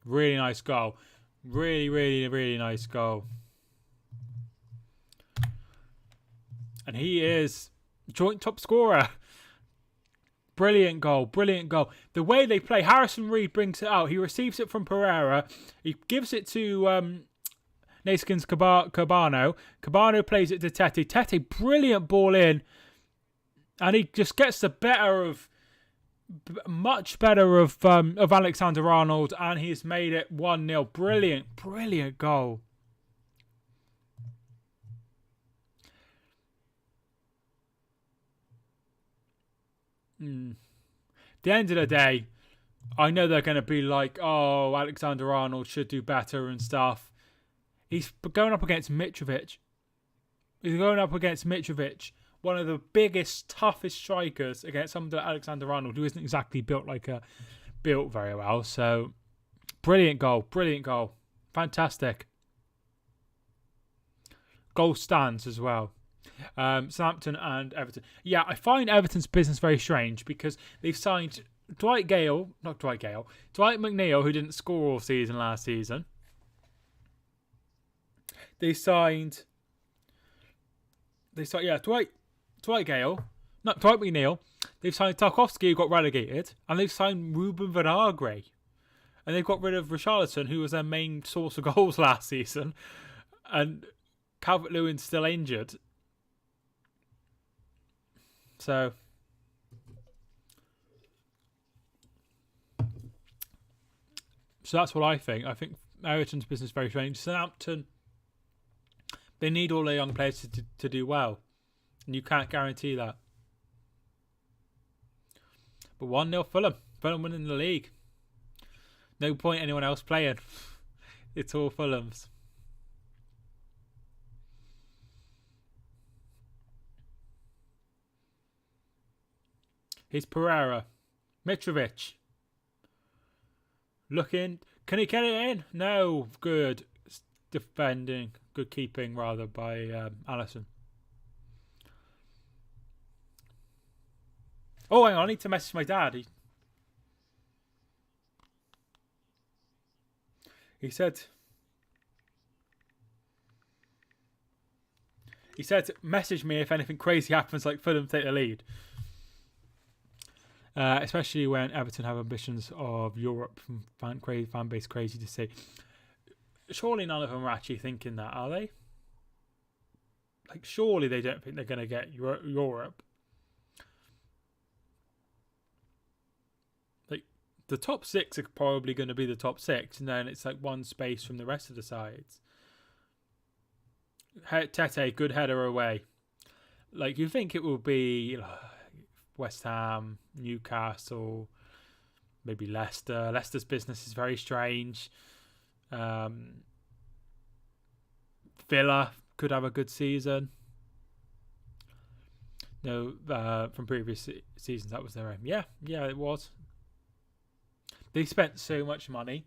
Really nice goal. Really nice goal. And he is joint top scorer. Brilliant goal. The way they play, Harrison Reed brings it out. He receives it from Pereira. He gives it to Naskins Cabano. Cabano plays it to Tete. Tete, brilliant ball in. And he just gets much better of Alexander-Arnold, and he's made it 1-0. Brilliant goal. The end of the day, I know they're going to be like, oh, Alexander-Arnold should do better and stuff. He's going up against Mitrovic. One of the biggest, toughest strikers against someone like Alexander-Arnold, who isn't exactly built very well. So, brilliant goal. Fantastic. Goal stands as well. Southampton and Everton. Yeah, I find Everton's business very strange because they've signed Dwight McNeil, who didn't score all season last season. They signed Dwight McNeil. They've signed Tarkowski, who got relegated, and they've signed Ruben Vinagre. And they've got rid of Richarlison, who was their main source of goals last season. And Calvert-Lewin's still injured. So that's what I think. I think Everton's business is very strange. Southampton, they need all their young players to do well. And you can't guarantee that. But 1-0 Fulham. Fulham winning the league. No point anyone else playing. It's all Fulham's. Here's Pereira. Mitrovic. Looking. Can he get it in? No. Good defending. Good keeping, rather, by Allison. Oh, hang on. I need to message my dad. He said, message me if anything crazy happens, like Fulham take the lead. Especially when Everton have ambitions of Europe. Fan base crazy to see. surely none of them are actually thinking that, are they? Like, surely they don't think they're going to get Europe. Like, the top 6 are probably going to be the top 6, and then it's like one space from the rest of the sides. Tete, good header away. Like, you think it will be West Ham, Newcastle, maybe Leicester. Leicester's business is very strange. Villa could have a good season. No, from previous seasons, that was their aim. Yeah, it was. They spent so much money.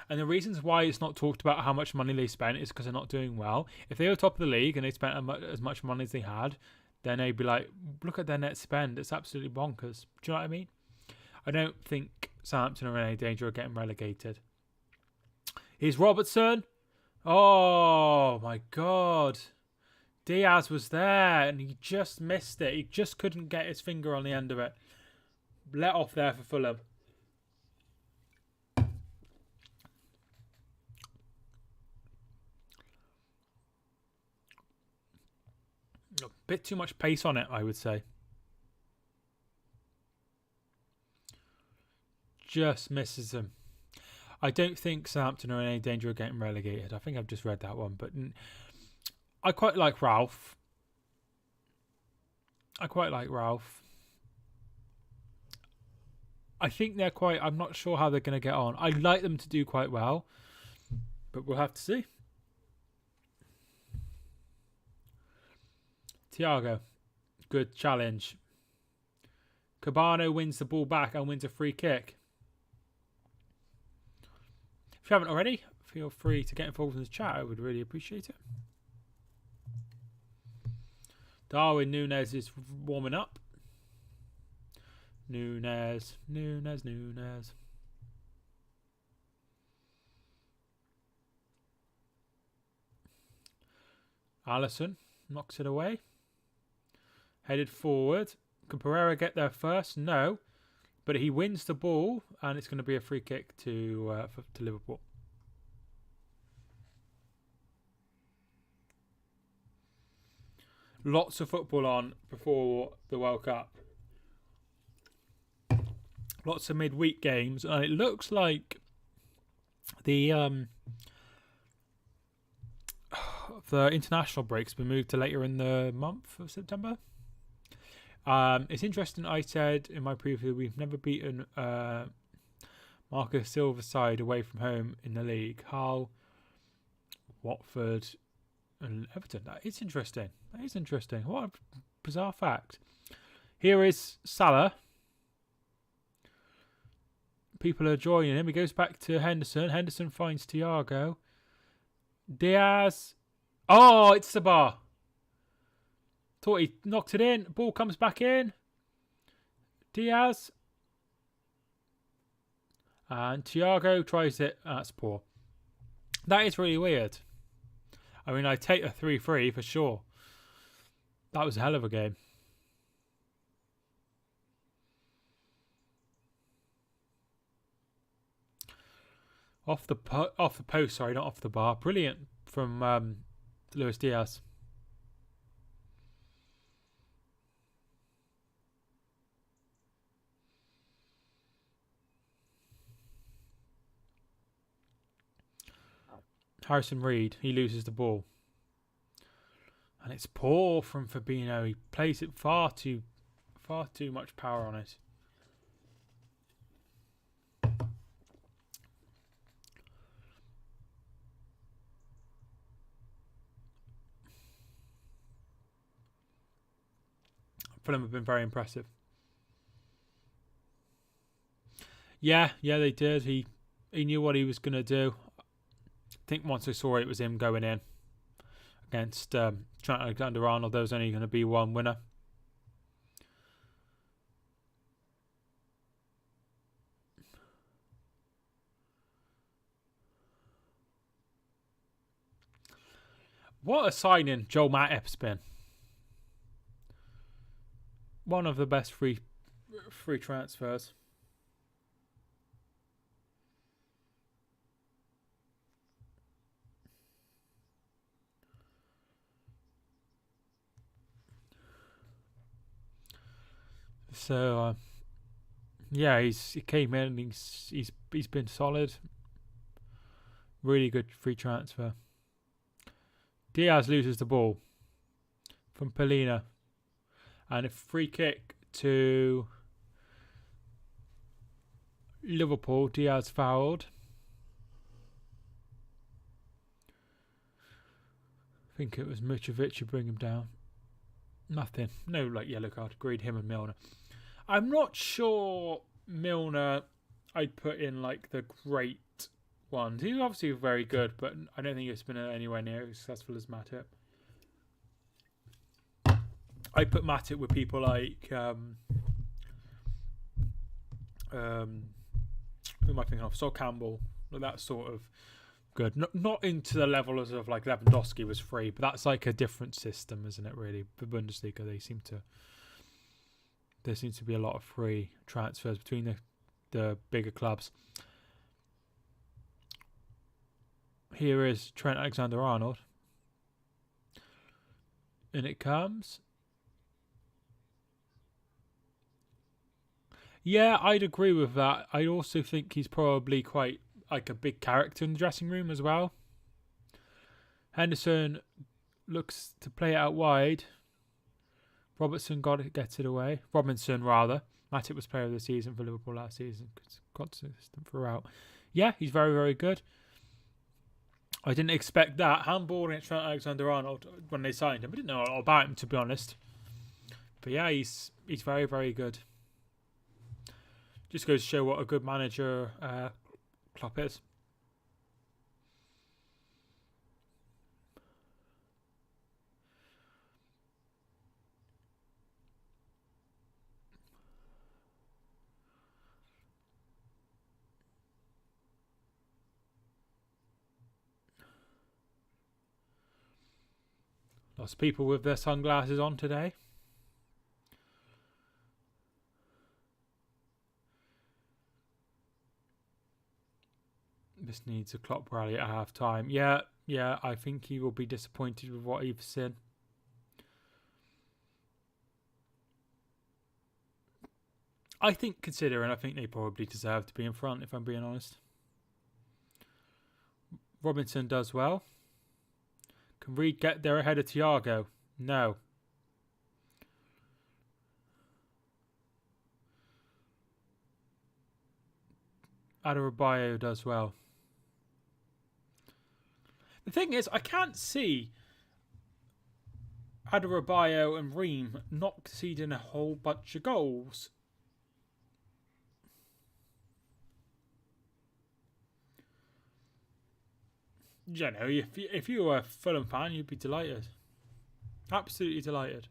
And the reasons why it's not talked about how much money they spent is because they're not doing well. If they were top of the league and they spent as much money as they had, then they'd be like, look at their net spend. It's absolutely bonkers. Do you know what I mean? I don't think Southampton are in any danger of getting relegated. Here's Robertson. Oh, my God. Diaz was there, and he just missed it. He just couldn't get his finger on the end of it. Let off there for Fulham. A bit too much pace on it, I would say. Just misses him. I don't think Southampton are in any danger of getting relegated. I think I've just read that one, but I quite like Ralph. I think they're quite... I'm not sure how they're going to get on. I'd like them to do quite well, but we'll have to see. Thiago, good challenge. Cabano wins the ball back and wins a free kick. If you haven't already, feel free to get involved in the chat. I would really appreciate it. Darwin Núñez is warming up. Núñez. Alisson knocks it away. Headed forward. Can Pereira get there first? No. But he wins the ball, and it's going to be a free kick to Liverpool. Lots of football on before the World Cup. Lots of midweek games, and it looks like the international break's been moved to later in the month of September. It's interesting. I said in my preview we've never beaten Marcus Silva's side away from home in the league. Hull, Watford, and Everton. That is interesting. What a bizarre fact. Here is Salah. People are joining him. He goes back to Henderson. Henderson finds Thiago. Diaz. Oh, it's the bar. Thought he knocked it in. Ball comes back in. Diaz. And Thiago tries it. That's poor. That is really weird. I mean, I take a 3-3 for sure. That was a hell of a game. Off the post, sorry, not off the bar. Brilliant from Luis Diaz. Harrison Reed, he loses the ball. And it's poor from Fabinho. He plays it far too much power on it. Fulham have been very impressive. Yeah, they did. He knew what he was going to do. I think once I saw it was him going in against Trent Alexander-Arnold, there was only going to be one winner. What a signing Joel Matip's been. One of the best free transfers. So yeah, he came in and he's been solid. Really good free transfer. Diaz loses the ball from Polina, and a free kick to Liverpool. Diaz fouled. I think it was Mitrovic who bring him down. Nothing. No, yellow card. Agreed, him and Milner. I'm not sure Milner I'd put in the great ones. He's obviously very good, but I don't think it's been anywhere near as successful as Matip. I put Matip with people like who am I thinking of? Sol Campbell. That sort of good. Not into the level as of Lewandowski was free, but that's a different system, isn't it? Really, the Bundesliga there seems to be a lot of free transfers between the bigger clubs. Here is Trent Alexander-Arnold. And it comes. Yeah, I'd agree with that. I also think he's probably quite a big character in the dressing room as well. Henderson looks to play it out wide. Robinson gets it away. Robinson, rather. Matip was player of the season for Liverpool last season. Consistent throughout. Yeah, he's very, very good. I didn't expect that. Handballing at Trent Alexander-Arnold when they signed him. I didn't know a lot about him, to be honest. But yeah, he's very, very good. Just goes to show what a good manager Klopp is. Lots of people with their sunglasses on today. This needs a Klopp rally at half time. Yeah, I think he will be disappointed with what he's seen. I think they probably deserve to be in front, if I'm being honest. Robinson does well. Can Reed get there ahead of Thiago? No. Adebayo does well. The thing is, I can't see Adebayo and Reem not conceding a whole bunch of goals. You know, if you were a Fulham fan, you'd be delighted. Absolutely delighted.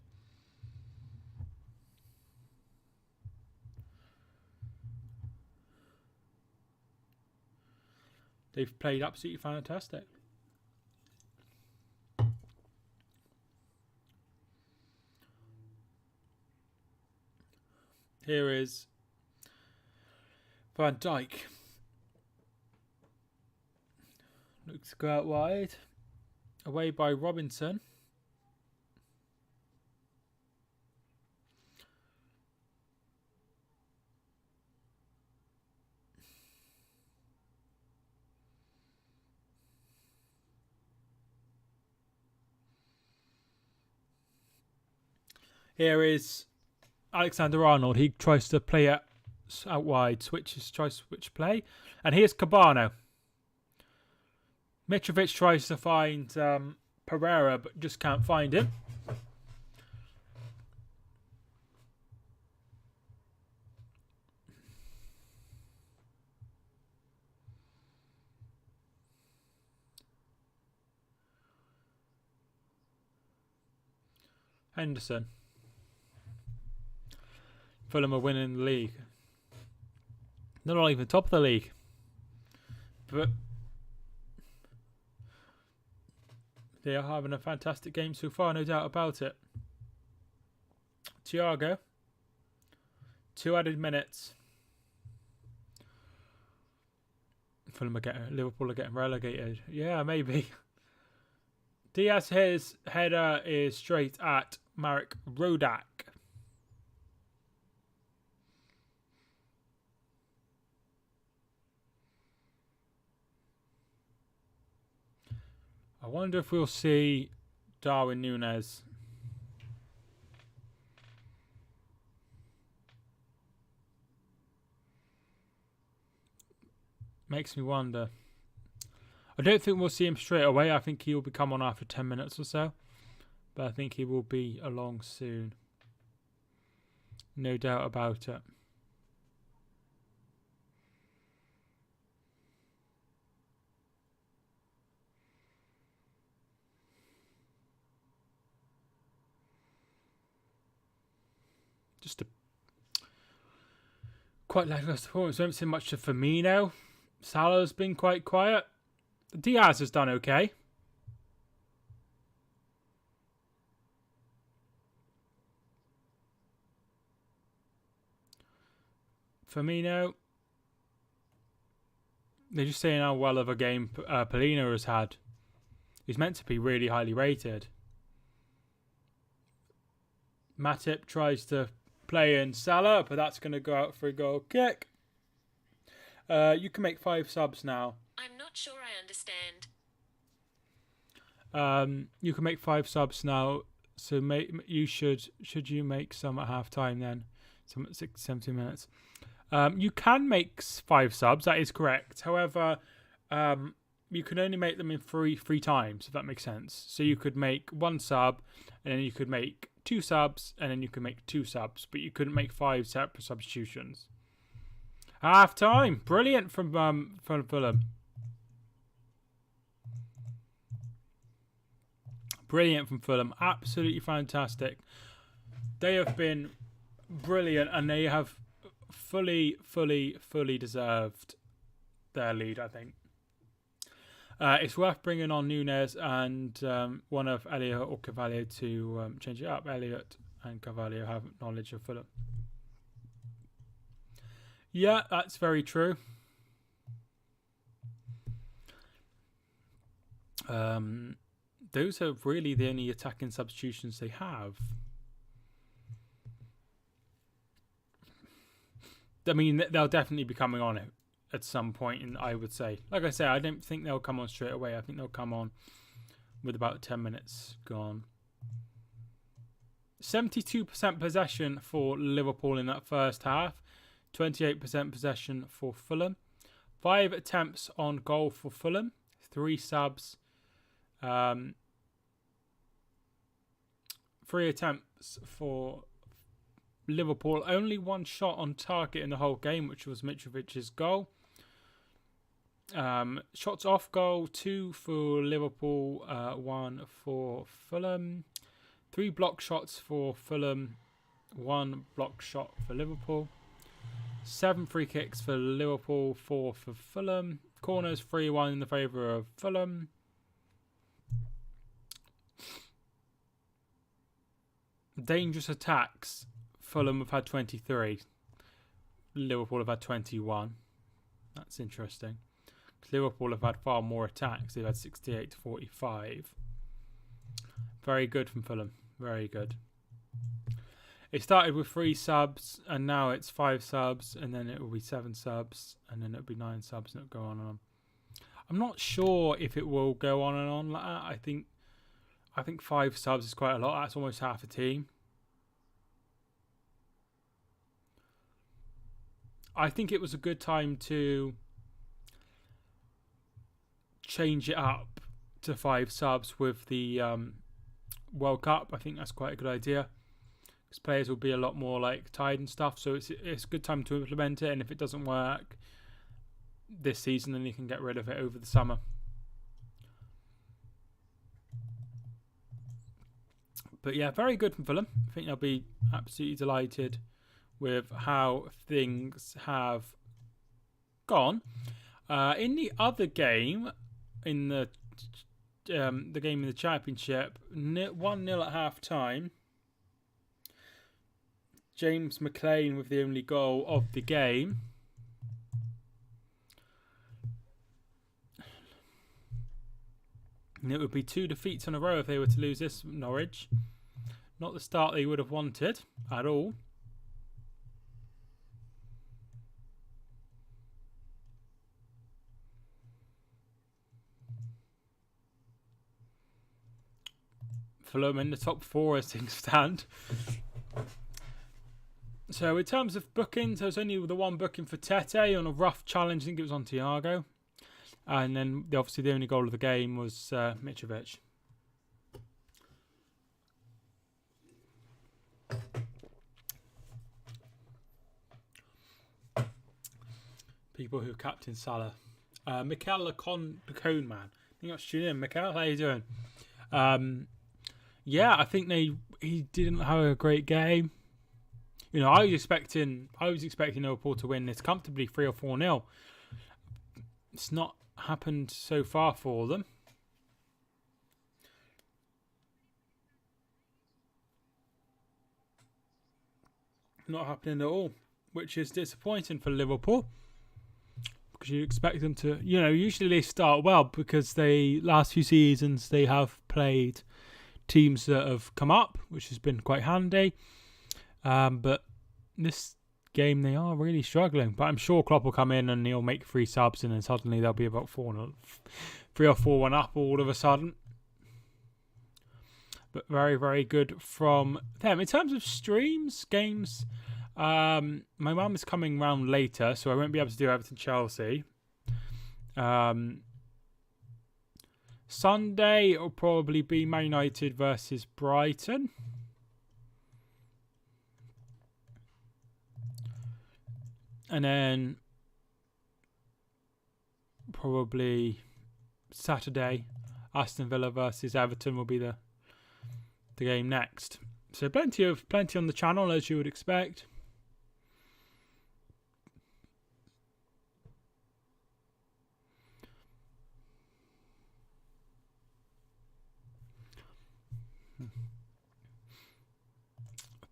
They've played absolutely fantastic. Here is Van Dijk. Looks to go out wide. Away by Robinson. Here is Alexander-Arnold. He tries to play it out wide. Tries to switch play. And here's Cabano. Mitrovic tries to find Pereira, but just can't find him. Henderson. Fulham are winning the league. They're not even top of the league. But they are having a fantastic game so far, no doubt about it. Thiago. 2 added minutes. Liverpool are getting relegated. Yeah, maybe. Diaz's header is straight at Marek Rodak. I wonder if we'll see Darwin Núñez. Makes me wonder. I don't think we'll see him straight away. I think he'll come on after 10 minutes or so. But I think he will be along soon. No doubt about it. Just a quite lacklustre performance. We haven't seen much of Firmino. Salah's been quite quiet. Diaz has done okay. Firmino. They're just saying how well of a game Polino has had. He's meant to be really highly rated. Matip tries to play in Salah, but that's going to go out for a goal kick. You can make 5 subs now. I'm not sure I understand. You can make 5 subs now. So should you make some at half time then? Some at 70 minutes. You can make 5 subs, that is correct. However, you can only make them in three times, if that makes sense. So you could make 1 sub, and then you could make 2 subs, and then you could make 2 subs, but you couldn't make 5 separate substitutions. Half time, brilliant from Fulham. Brilliant from Fulham, absolutely fantastic. They have been brilliant, and they have fully deserved their lead, I think. It's worth bringing on Núñez and one of Elliott or Carvalho to change it up. Elliott and Carvalho have knowledge of Fulham. Yeah, that's very true. Those are really the only attacking substitutions they have. I mean, they'll definitely be coming on it at some point, and I would say, like I say, I don't think they'll come on straight away. I think they'll come on with about 10 minutes gone. 72% possession for Liverpool in that first half. 28% possession for Fulham. 5 attempts on goal for Fulham. 3 subs. 3 attempts for Liverpool. Only 1 shot on target in the whole game, which was Mitrovic's goal. Shots off goal, 2 for Liverpool, 1 for Fulham. 3 block shots for Fulham, 1 block shot for Liverpool. 7 free kicks for Liverpool, 4 for Fulham. Corners, 3-1 in the favour of Fulham. Dangerous attacks. Fulham have had 23. Liverpool have had 21. That's interesting. Liverpool have had far more attacks. They've had 68 to 45. Very good from Fulham. Very good. It started with 3 subs, and now it's 5 subs, and then it will be 7 subs, and then it'll be 9 subs, and it'll go on and on. I'm not sure if it will go on and on like that. I think 5 subs is quite a lot. That's almost half a team. I think it was a good time to change it up to 5 subs with the World Cup. I think that's quite a good idea, because players will be a lot more tired and stuff. So it's a good time to implement it. And if it doesn't work this season, then you can get rid of it over the summer. But yeah, very good from Fulham. I think they'll be absolutely delighted with how things have gone. In the other game, in the game in the Championship, 1-0 at half time. James McLean with the only goal of the game. And it would be 2 defeats in a row if they were to lose this, Norwich. Not the start they would have wanted at all. Fulham in the top 4 as things stand. So in terms of bookings, there was only the one booking for Tete on a rough challenge. I think it was on Thiago. And then obviously the only goal of the game was Mitrovic. People who captain Salah. Mikel the cone man. I think that's tuning in. Mikel, how you doing? Yeah, I think he didn't have a great game. You know, I was expecting Liverpool to win this comfortably 3 or 4-0. It's not happened so far for them. Not happening at all, which is disappointing for Liverpool. Because you expect them to, you know, usually they start well because last few seasons they have played teams that have come up, which has been quite handy. But this game they are really struggling. But I'm sure Klopp will come in and he'll make 3 subs and then suddenly they'll be about 3 or 4-1 up all of a sudden. But very, very good from them. In terms of streams, games, my mum is coming round later, so I won't be able to do Everton Chelsea. Sunday it'll probably be Man United versus Brighton. And then probably Saturday, Aston Villa versus Everton will be the game next. So plenty on the channel as you would expect.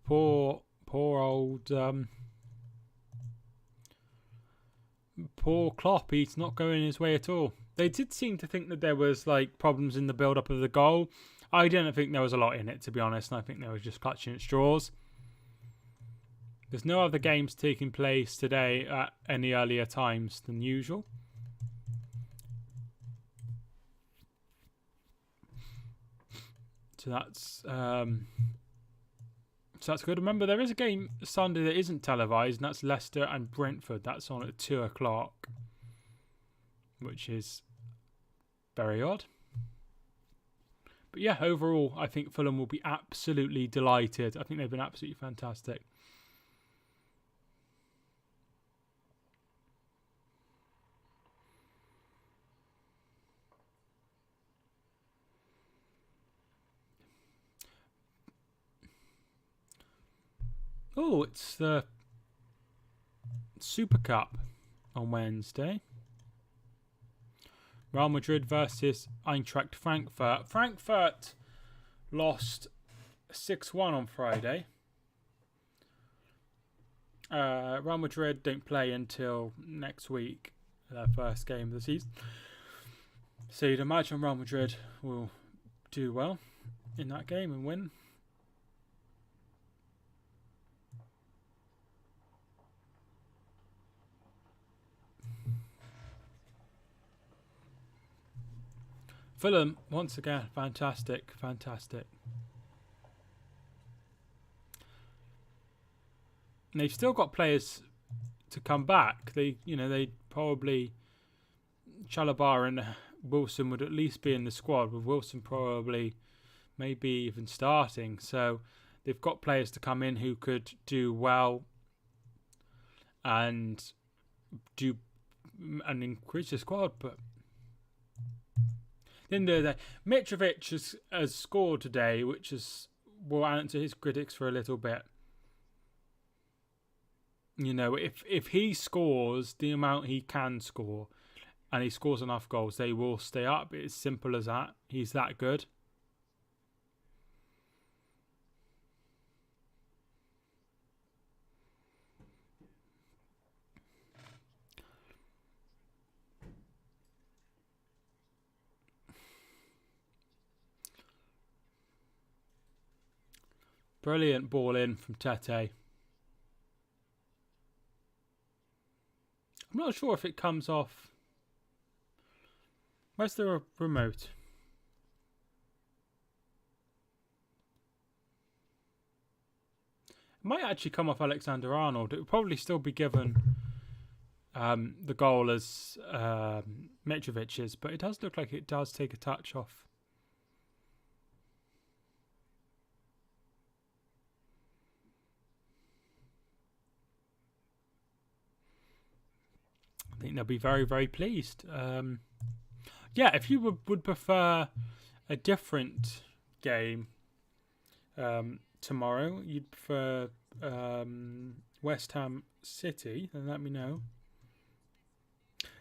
Poor old poor Klopp. He's not going his way at all. They did seem to think that there was like problems in the build-up of the goal. I didn't think there was a lot in it, to be honest, and I think they were just clutching at straws. There's no other games taking place today at any earlier times than usual. So that's good. Remember, there is a game Sunday that isn't televised, and that's Leicester and Brentford. That's on at 2 o'clock, which is very odd. But yeah, overall, I think Fulham will be absolutely delighted. I think they've been absolutely fantastic. Oh, it's the Super Cup on Wednesday. Real Madrid versus Eintracht Frankfurt. Frankfurt lost 6-1 on Friday. Real Madrid don't play until next week, their first game of the season. So you'd imagine Real Madrid will do well in that game and win. Fulham, once again, fantastic. And they've still got players to come back. They probably Chalobah and Wilson would at least be in the squad, with Wilson probably maybe even starting. So they've got players to come in who could do well and increase the squad, but in the Mitrovic has scored today, which will answer his critics for a little bit. You know, if he scores the amount he can score, and he scores enough goals, they will stay up. It's simple as that. He's that good. Brilliant ball in from Tete. I'm not sure if it comes off. Where's the remote? Might actually come off Alexander-Arnold. It would probably still be given the goal as Mitrovic's, but it does look like it does take a touch off. I think they'll be very, very pleased. Yeah, if you would prefer a different game tomorrow, you'd prefer West Ham City, then let me know.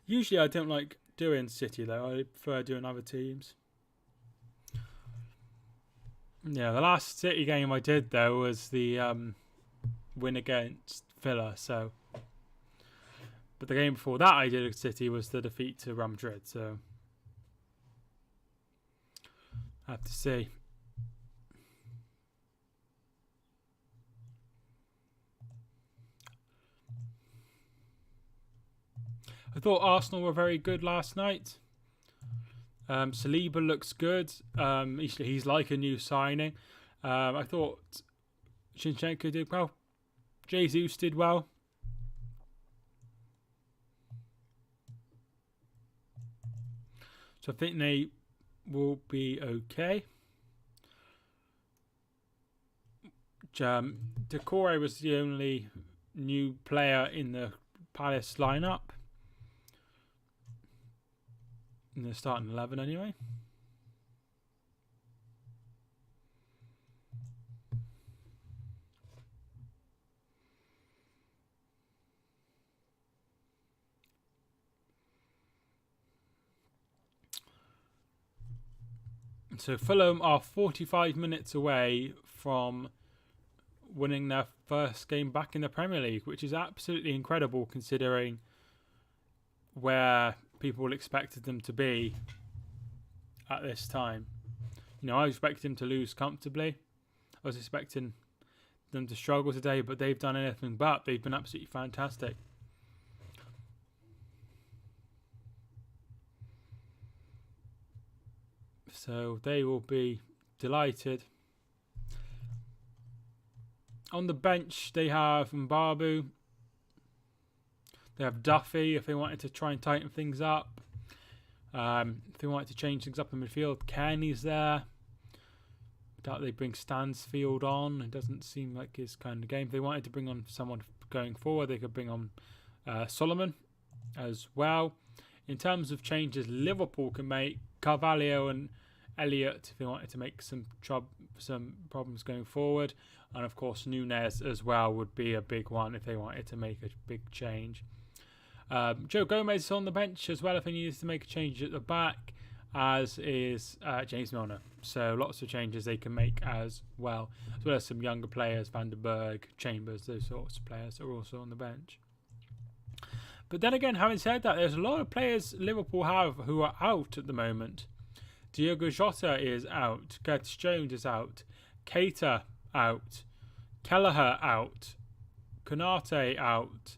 Usually I don't like doing City though, I prefer doing other teams. Yeah, the last City game I did though was the win against Villa, so. But the game before that I did at City was the defeat to Real Madrid, so. I have to see. I thought Arsenal were very good last night. Saliba looks good. He's like a new signing. I thought Zinchenko did well. Jesus did well. So I think they will be okay. Decore was the only new player in the Palace lineup. In the starting 11 anyway. So Fulham are 45 minutes away from winning their first game back in the Premier League, which is absolutely incredible considering where people expected them to be at this time. You know, I expected them to lose comfortably. I was expecting them to struggle today, but they've done anything but. They've been absolutely fantastic. So they will be delighted. On the bench, they have Mbabu. They have Duffy if they wanted to try and tighten things up. If they wanted to change things up in midfield, Kenny's there. Doubt they bring Stansfield on. It doesn't seem like his kind of game. If they wanted to bring on someone going forward, they could bring on Solomon as well. In terms of changes Liverpool can make, Carvalho and Elliott if they wanted to make some problems going forward. And of course Nunez as well would be a big one if they wanted to make a big change. Joe Gomez is on the bench as well if he needs to make a change at the back, as is James Milner. So lots of changes they can make as well as some younger players, Van der Berg, Chambers, those sorts of players are also on the bench. But then again, having said that, there's a lot of players Liverpool have who are out at the moment. Diogo Jota is out, Curtis Jones is out, Keita out, Kelleher out, Konate out,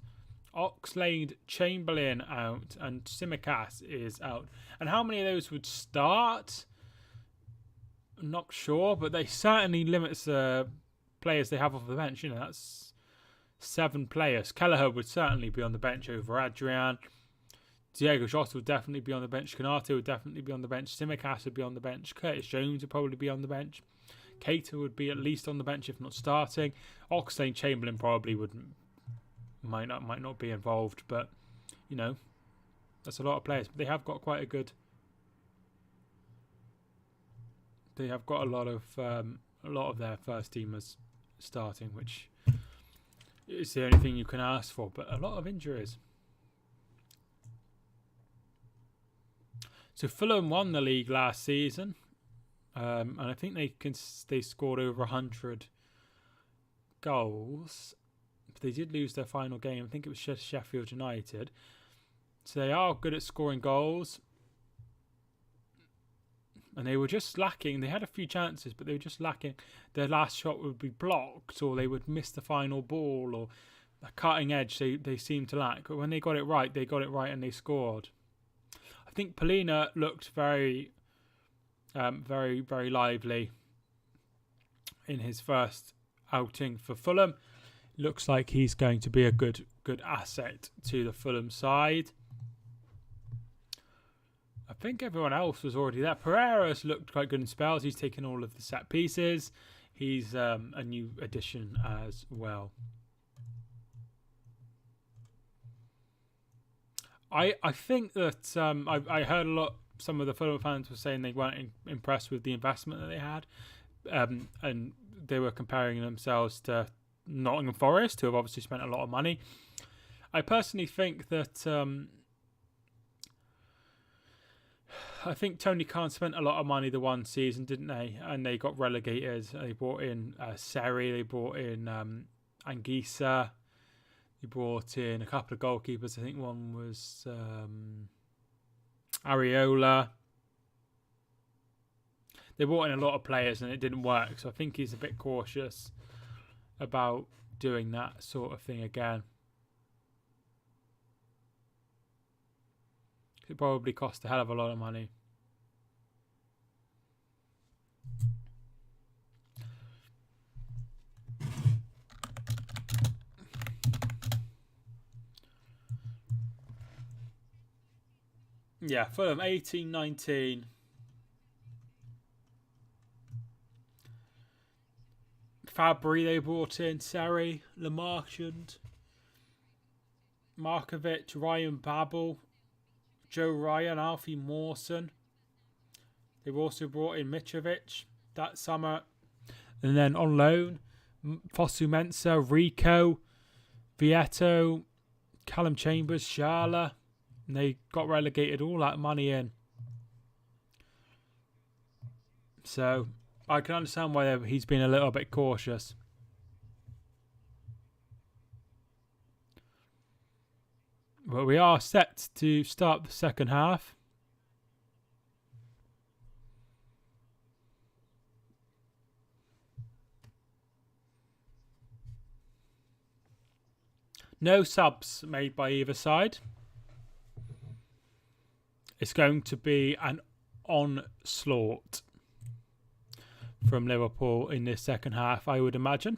Oxlade-Chamberlain out, and Tsimikas is out. And how many of those would start? I'm not sure, but they certainly limits the players they have off the bench. You know, that's 7 players. Kelleher would certainly be on the bench over Adrian. Diogo Jota would definitely be on the bench. Konate would definitely be on the bench. Tsimikas would be on the bench. Curtis Jones would probably be on the bench. Keita would be at least on the bench, if not starting. Oxlade-Chamberlain probably might not be involved, but you know, that's a lot of players. But they have got quite a good. They have got a lot of their first teamers starting, which is the only thing you can ask for. But a lot of injuries. So Fulham won the league last season, and I think they scored over 100 goals. But they did lose their final game. I think it was Sheffield United. So they are good at scoring goals. And they were just lacking. They had a few chances, but they were just lacking. Their last shot would be blocked, or they would miss the final ball, or a cutting edge they seemed to lack. But when they got it right and they scored. I think Polina looked very, very, very lively in his first outing for Fulham. looks like he's going to be a good asset to the Fulham side. I think everyone else was already there. Pereira's looked quite good in spells. He's taken all of the set pieces. He's a new addition as well. I think that I heard a lot. Some of the Fulham fans were saying they weren't impressed with the investment that they had, and they were comparing themselves to Nottingham Forest, who have obviously spent a lot of money. I personally think that I think Tony Khan spent a lot of money the one season, didn't they? And they got relegated. They brought in Seri, they brought in Anguissa, they brought in a couple of goalkeepers. I think one was Areola. They brought in a lot of players and it didn't work. So I think he's a bit cautious about doing that sort of thing again. It probably cost a hell of a lot of money. Yeah, Fulham 18-19. Fabry they brought in, Seri, Lamarchand, Markovic, Ryan Babel, Joe Ryan, Alfie Mawson. They've also brought in Mitrovic that summer. And then on loan, Fosu Mensah, Rico, Vieto, Callum Chambers, Sharla. And they got relegated, all that money in. So I can understand why he's been a little bit cautious. But we are set to start the second half. No subs made by either side. It's going to be an onslaught from Liverpool in this second half, I would imagine.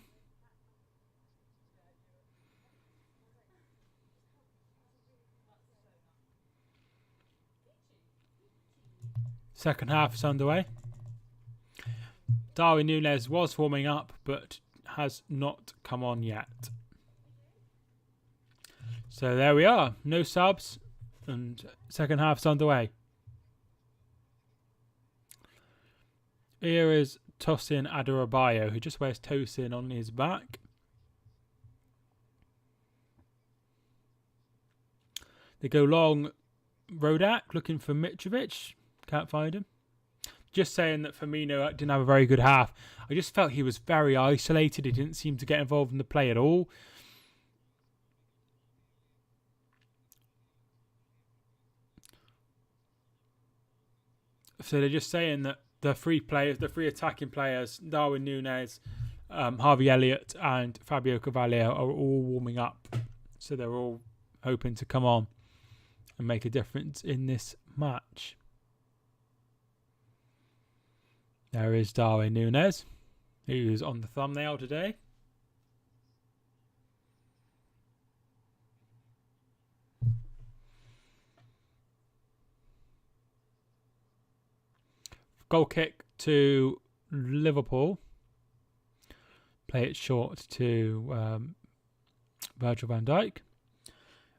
Second half is underway. Darwin Núñez was warming up, but has not come on yet. So there we are. No subs, and second half is underway. Here is Tosin Adarabioyo, who just wears Tosin on his back. They go long. Rodak looking for Mitrovic. Can't find him. Just saying that Firmino didn't have a very good half. I just felt he was very isolated. He didn't seem to get involved in the play at all. So they're just saying that the three attacking players, Darwin Núñez, Harvey Elliott and Fabio Carvalho are all warming up. So they're all hoping to come on and make a difference in this match. There is Darwin Núñez, who's on the thumbnail today. Goal kick to Liverpool. Play it short to Virgil van Dijk.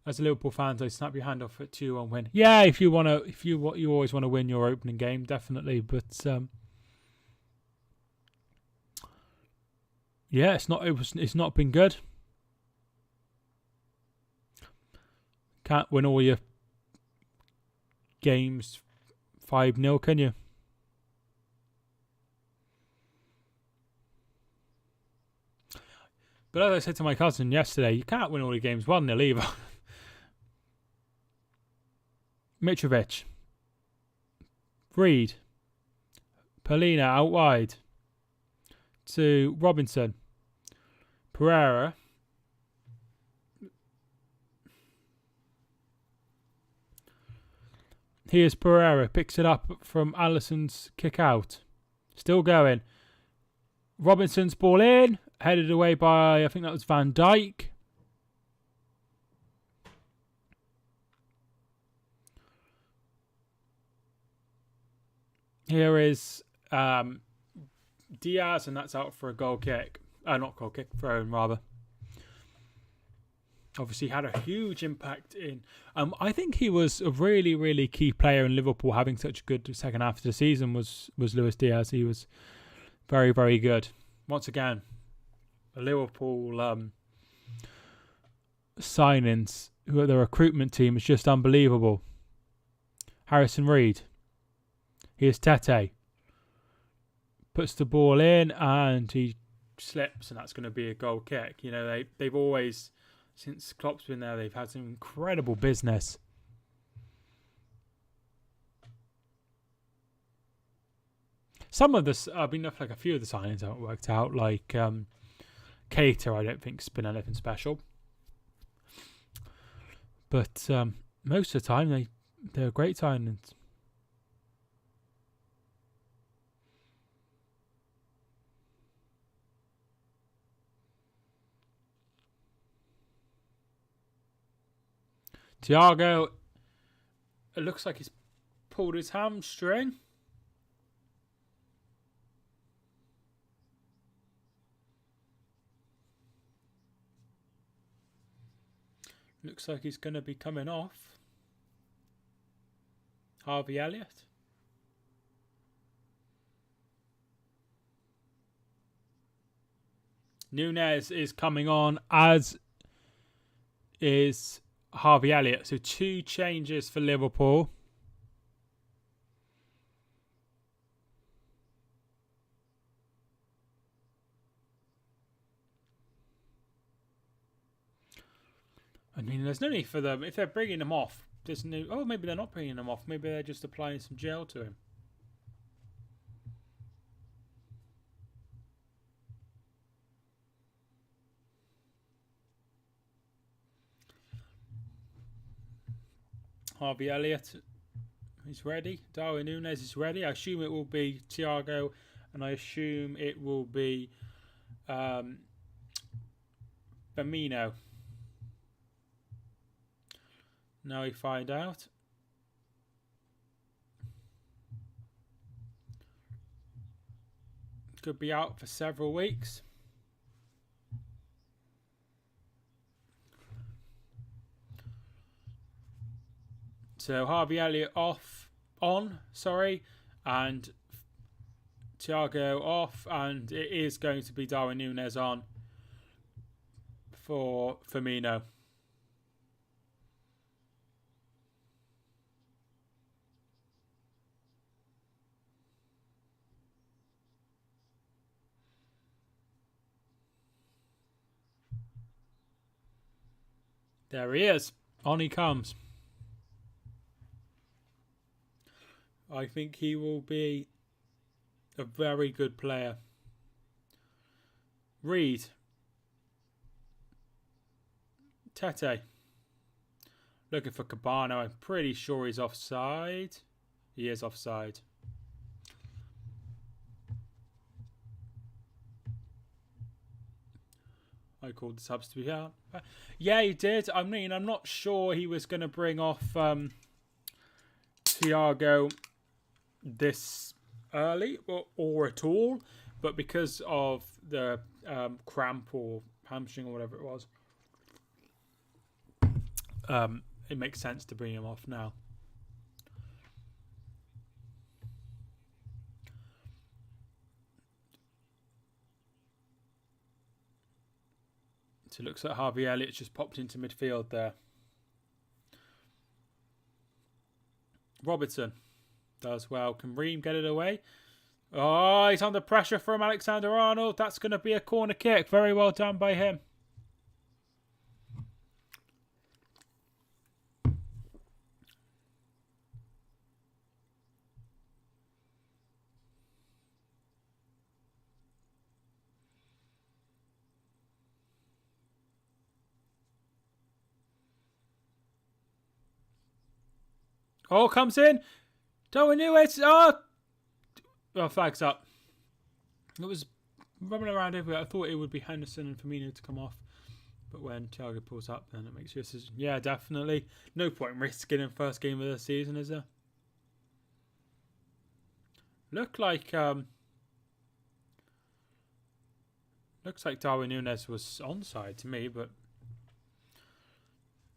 As a Liverpool fan, they snap your hand off at 2-1 win. Yeah, if you always want to win your opening game, definitely. But yeah, it's not been good. Can't win all your games 5-0, can you? But as I said to my cousin yesterday, you can't win all your games 1-0 either. Mitrovic. Reed. Polina out wide. To Robinson. Pereira. Here's Pereira. Picks it up from Alisson's kick out. Still going. Robinson's ball in. headed away by, I think that was Van Dijk. Here is Diaz, and that's out for a goal kick. Not goal kick, throw-in rather. Obviously had a huge impact in... I think he was a really, really key player in Liverpool having such a good second half of the season was Luis Diaz. He was very, very good. Once again, the Liverpool signings, the recruitment team is just unbelievable. Harrison Reed. Here's Tete. Puts the ball in and he slips, and that's going to be a goal kick. You know, they've always, since Klopp's been there, they've had some incredible business. Some of this, I mean, like a few of the signings haven't worked out. Like Keita, I don't think's been anything special. But most of the time, they're great signings. Thiago, it looks like he's pulled his hamstring. Looks like he's going to be coming off. Harvey Elliott. Nunez is coming on, as is Harvey Elliott. So 2 changes for Liverpool. I mean, there's no need for them. If they're bringing him off, there's no... Oh, maybe they're not bringing him off. Maybe they're just applying some gel to him. Harvey Elliott is ready. Darwin Núñez is ready. I assume it will be Thiago, and I assume it will be Firmino. Now we find out. Could be out for several weeks. So Harvey Elliott on, and Thiago off, and it is going to be Darwin Núñez on for Firmino. There he is. On he comes. I think he will be a very good player. Reed. Tete. Looking for Cabano. I'm pretty sure he's offside. He is offside. I called the subs to be out. Yeah, he did. I mean, I'm not sure he was going to bring off Thiago this early or at all, but because of the cramp or hamstring or whatever it was, it makes sense to bring him off now. So it looks like Harvey Elliott's just popped into midfield there. Robertson does well. Can Ream get it away? Oh, he's under pressure from Alexander-Arnold. That's going to be a corner kick. Very well done by him. Oh, comes in. Darwin Núñez. Oh, flag's up. It was rubbing around everywhere. I thought it would be Henderson and Firmino to come off. But when Thiago pulls up, then it makes your decision. Yeah, definitely. No point in risking in first game of the season, is there? Looks like Darwin Núñez was onside to me, but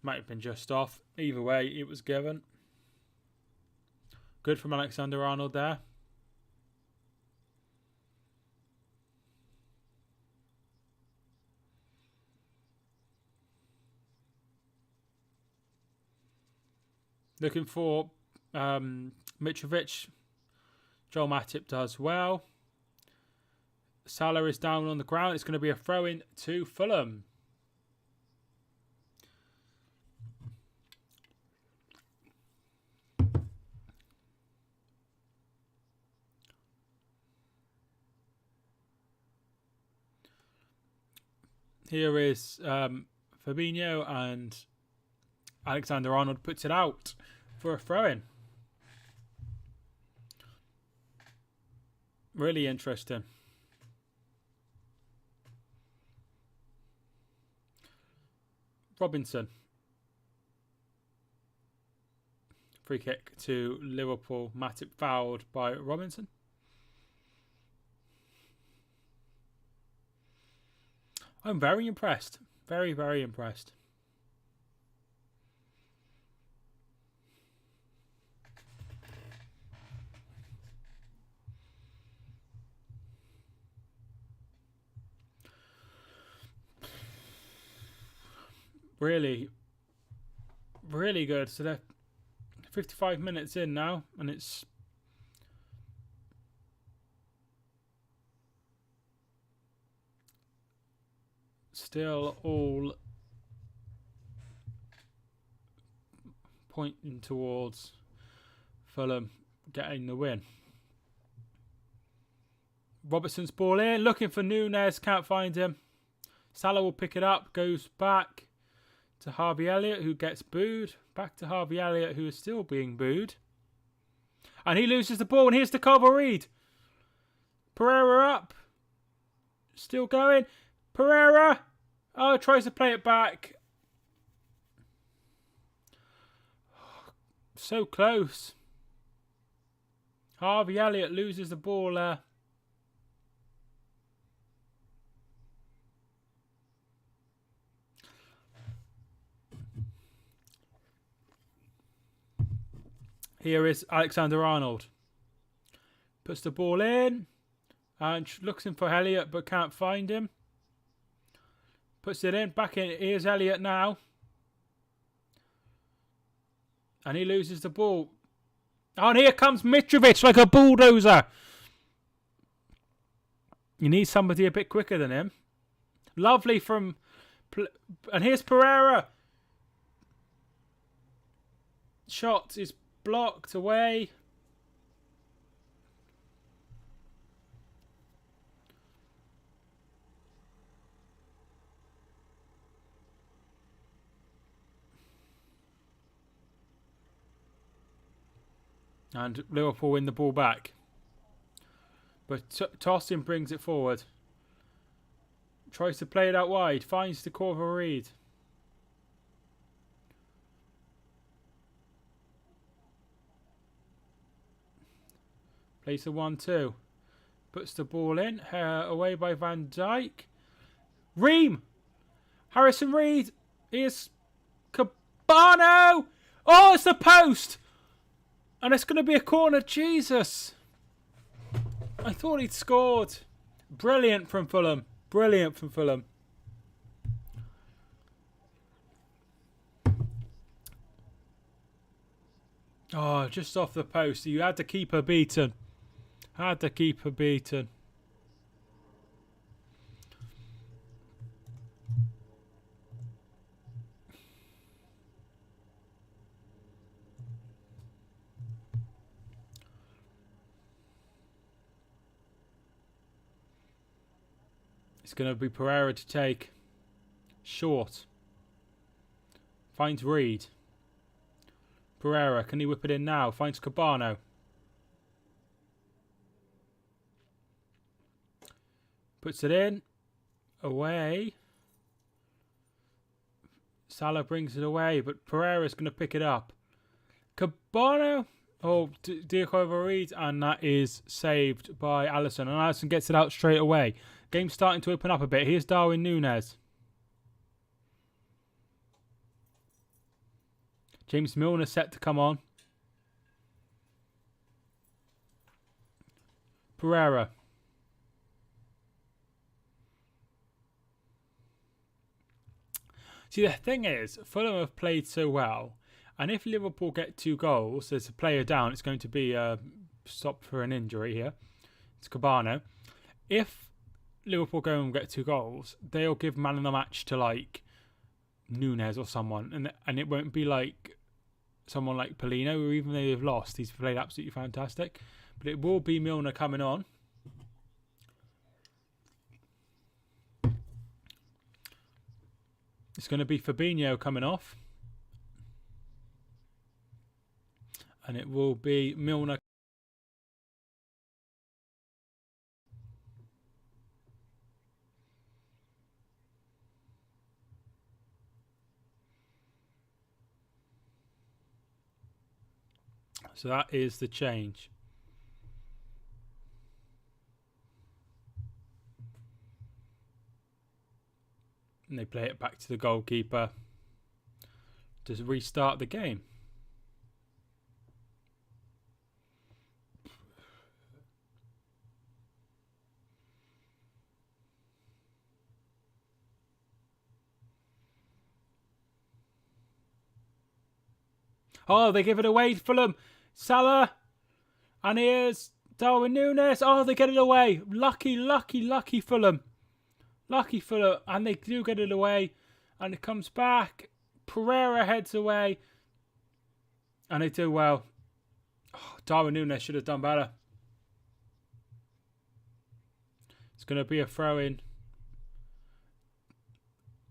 might have been just off. Either way, it was given. Good from Alexander-Arnold there. Looking for Mitrovic. Joel Matip does well. Salah is down on the ground. It's going to be a throw-in to Fulham. Here is Fabinho, and Alexander-Arnold puts it out for a throw-in. Really interesting. Robinson. Free kick to Liverpool. Matip fouled by Robinson. I'm very impressed. Very, very impressed. Really, really good. So they're 55 minutes in now, and it's still all pointing towards Fulham getting the win. Robertson's ball in, looking for Núñez, can't find him. Salah will pick it up, goes back to Harvey Elliott, who gets booed. Back to Harvey Elliott, who is still being booed. And he loses the ball, and here's to Carver Reed. Pereira up. Still going. Pereira. Oh, tries to play it back. So close. Harvey Elliott loses the ball there. Here is Alexander-Arnold. Puts the ball in. And looks in for Elliott but can't find him. Puts it in. Back in. Here's Elliott now. And he loses the ball. Oh, and here comes Mitrovic like a bulldozer. You need somebody a bit quicker than him. Lovely from... And here's Pereira. Shot is blocked away. And Liverpool win the ball back. But Tosin brings it forward. Tries to play it out wide. Finds the Carver Reed. Plays the 1-2. Puts the ball in. Away by Van Dijk. Ream! Harrison Reed. Here's Cabano! Oh, it's the post! And it's going to be a corner. Jesus! I thought he'd scored. Brilliant from Fulham. Brilliant from Fulham. Oh, just off the post. You had the keeper beaten. Had the keeper beaten. It's going to be Pereira to take. Short. Finds Reed. Pereira, can he whip it in now? Finds Cabano. Puts it in. Away. Salah brings it away, but Pereira's going to pick it up. Cabano. Oh, Diego Reed, and that is saved by Alisson. And Alisson gets it out straight away. Game's starting to open up a bit. Here's Darwin Núñez. James Milner set to come on. Pereira. See, the thing is, Fulham have played so well, and if Liverpool get 2 goals, there's a player down. It's going to be stopped for an injury here. It's Cabano. If Liverpool go and get 2 goals, they'll give man of the match to like Núñez or someone, and it won't be like someone like Polino, who even though they've lost, he's played absolutely fantastic. But it will be Milner coming on. It's going to be Fabinho coming off. And it will be Milner. So that is the change. And they play it back to the goalkeeper to restart the game. Oh, they give it away, Fulham. Salah. And here's Darwin Núñez. Oh, they get it away. Lucky Fulham. Lucky Fulham. And they do get it away. And it comes back. Pereira heads away. And they do well. Oh, Darwin Núñez should have done better. It's going to be a throw-in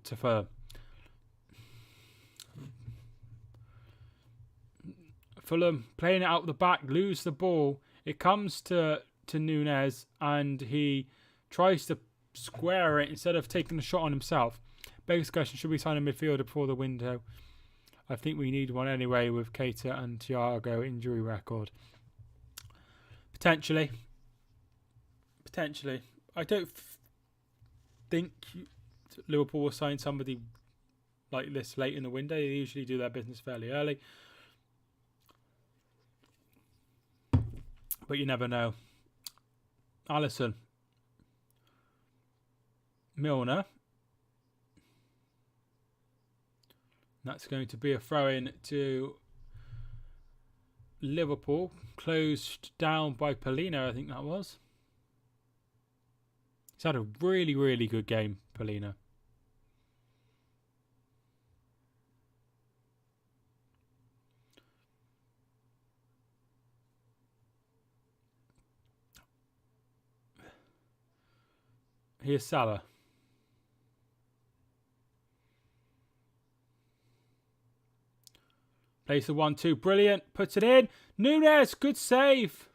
to Fulham. Fulham playing it out the back, lose the ball. It comes to Núñez, and he tries to square it instead of taking the shot on himself. Big discussion, should we sign a midfielder before the window? I think we need one anyway with Keita and Thiago injury record. Potentially. I don't think Liverpool will sign somebody like this late in the window. They usually do their business fairly early. But you never know. Alisson. Milner. That's going to be a throw-in to Liverpool. Closed down by Polino, I think that was. He's had a really, really good game, Polino. Here's Salah. Plays the 1-2. Brilliant. Puts it in. Núñez. Good save.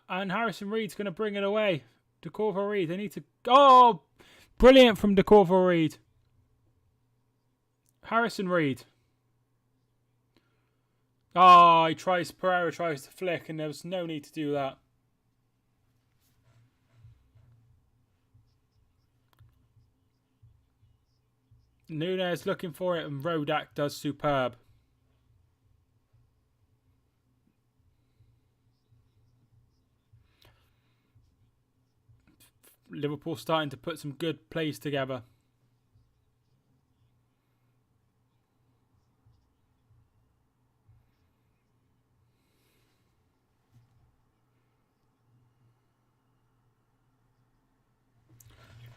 And Harrison Reed's going to bring it away. DeCorvo Reed. They need to... Oh! Brilliant from DeCorvo Reed. Harrison Reed. Oh, Pereira tries to flick, and there was no need to do that. Núñez looking for it, and Rodak does superb. Liverpool starting to put some good plays together.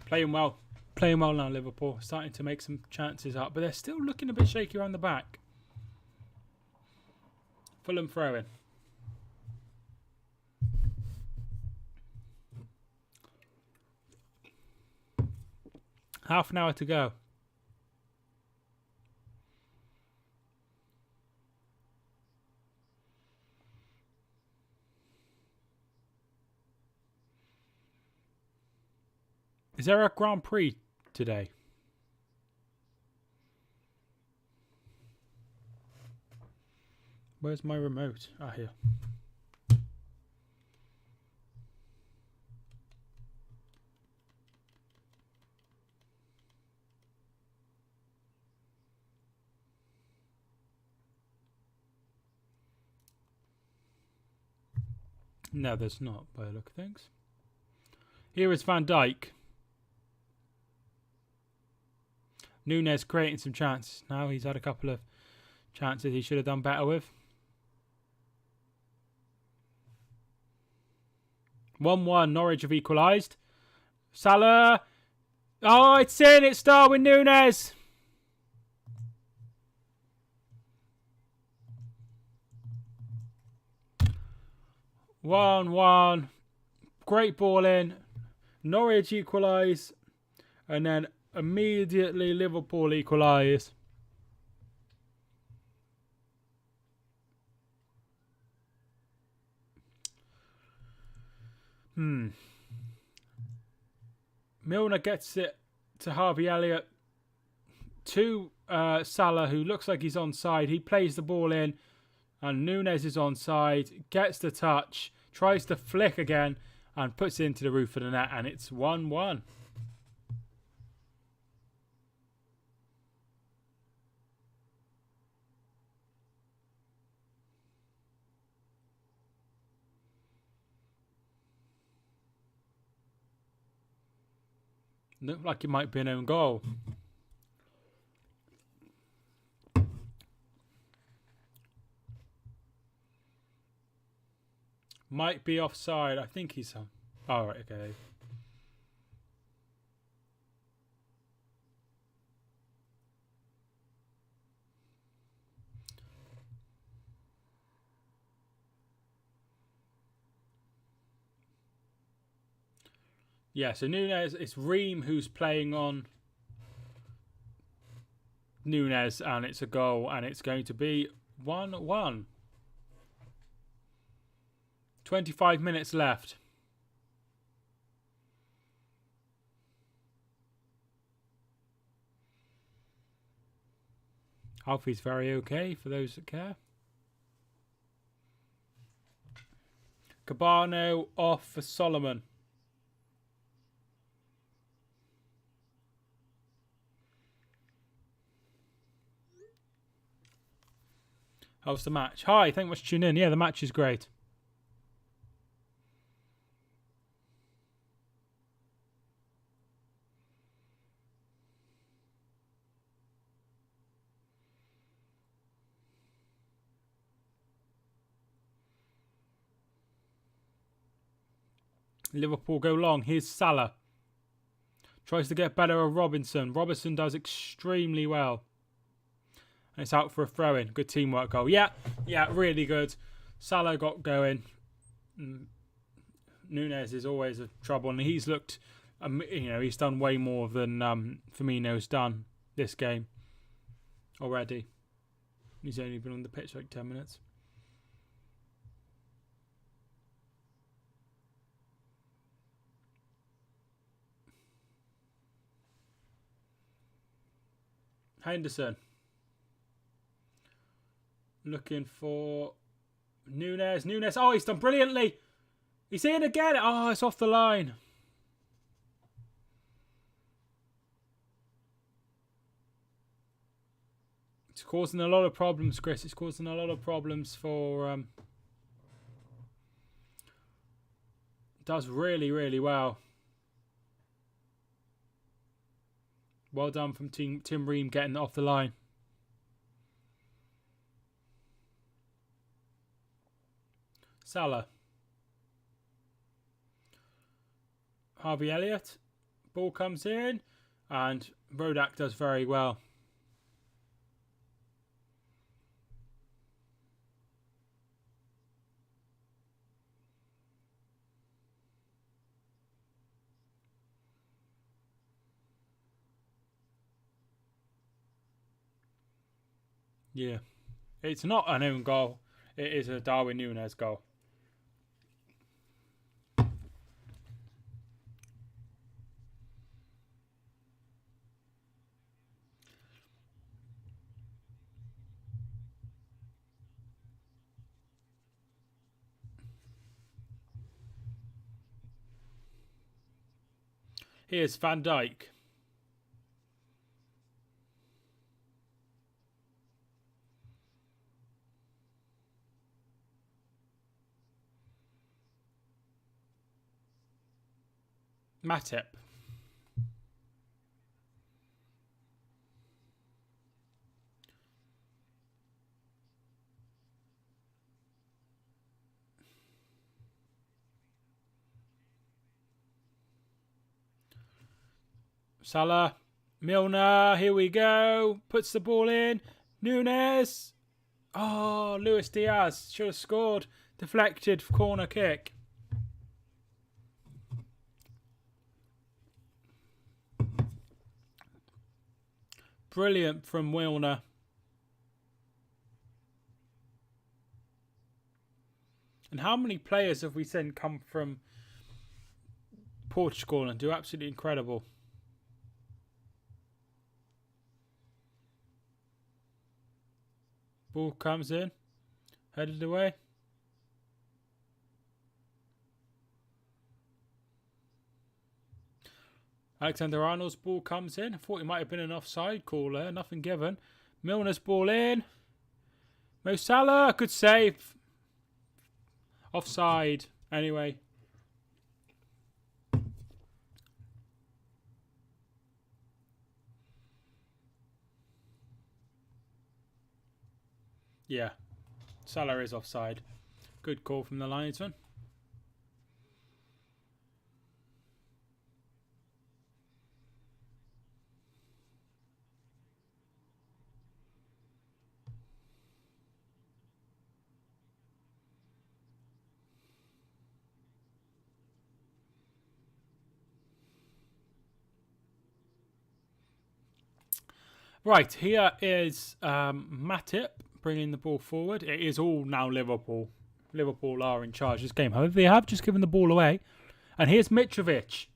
Playing well now, Liverpool. Starting to make some chances up, but they're still looking a bit shaky around the back. Fulham throw-in. Half an hour to go. Is there a Grand Prix today? Where's my remote? Ah, here. No, there's not, by the look of things. Here is Van Dijk. Nunes creating some chances. Now he's had a couple of chances he should have done better with. 1-1. Norwich have equalised. Salah. Oh, it's in. It's Darwin Nunes. One. Great ball in. Norwich equalise. And then immediately Liverpool equalise. Milner gets it to Harvey Elliott. To Salah, who looks like he's onside. He plays the ball in. And Nunes is onside. Gets the touch. Tries to flick again. And puts it into the roof of the net. And it's 1-1. Looked like it might be an own goal. Might be offside. I think he's on. Oh, right, okay. Yeah, so Nunes, it's Ream who's playing on Nunes, and it's a goal, and it's going to be 1-1. 25 minutes left. Alfie's very okay for those that care. Cabano off for Solomon. How's the match? Hi, thank you much for tuning in. Yeah, the match is great. Liverpool go long. Here's Salah. Tries to get better of Robinson. Robinson does extremely well. And it's out for a throw-in. Good teamwork goal. Yeah, really good. Salah got going. Nunes is always a trouble. And he's looked, he's done way more than Firmino's done this game already. He's only been on the pitch like 10 minutes. Henderson. Looking for Nunes. Oh, he's done brilliantly. He's in again. Oh, it's off the line. It's causing a lot of problems, Chris. It's causing a lot of problems for... does really, really well. Well done from Tim Ream getting it off the line. Salah. Harvey Elliott. Ball comes in. And Rodak does very well. Yeah. It's not an own goal. It is a Darwin Nunes goal. Here's Van Dijk. Matip. Salah. Milner. Here we go. Puts the ball in. Nunes. Oh, Luis Diaz. Should have scored. Deflected corner kick. Brilliant from Milner. And how many players have we seen come from Portugal and do absolutely incredible? Ball comes in. Headed away. Alexander-Arnold's ball comes in. I thought it might have been an offside call there. Nothing given. Milner's ball in. Mo Salah. Good save. Offside. Anyway. Yeah. Salah is offside. Good call from the linesman. Right, here is Matip bringing the ball forward. It is all now Liverpool. Liverpool are in charge of this game. However, they have just given the ball away. And here's Mitrovic.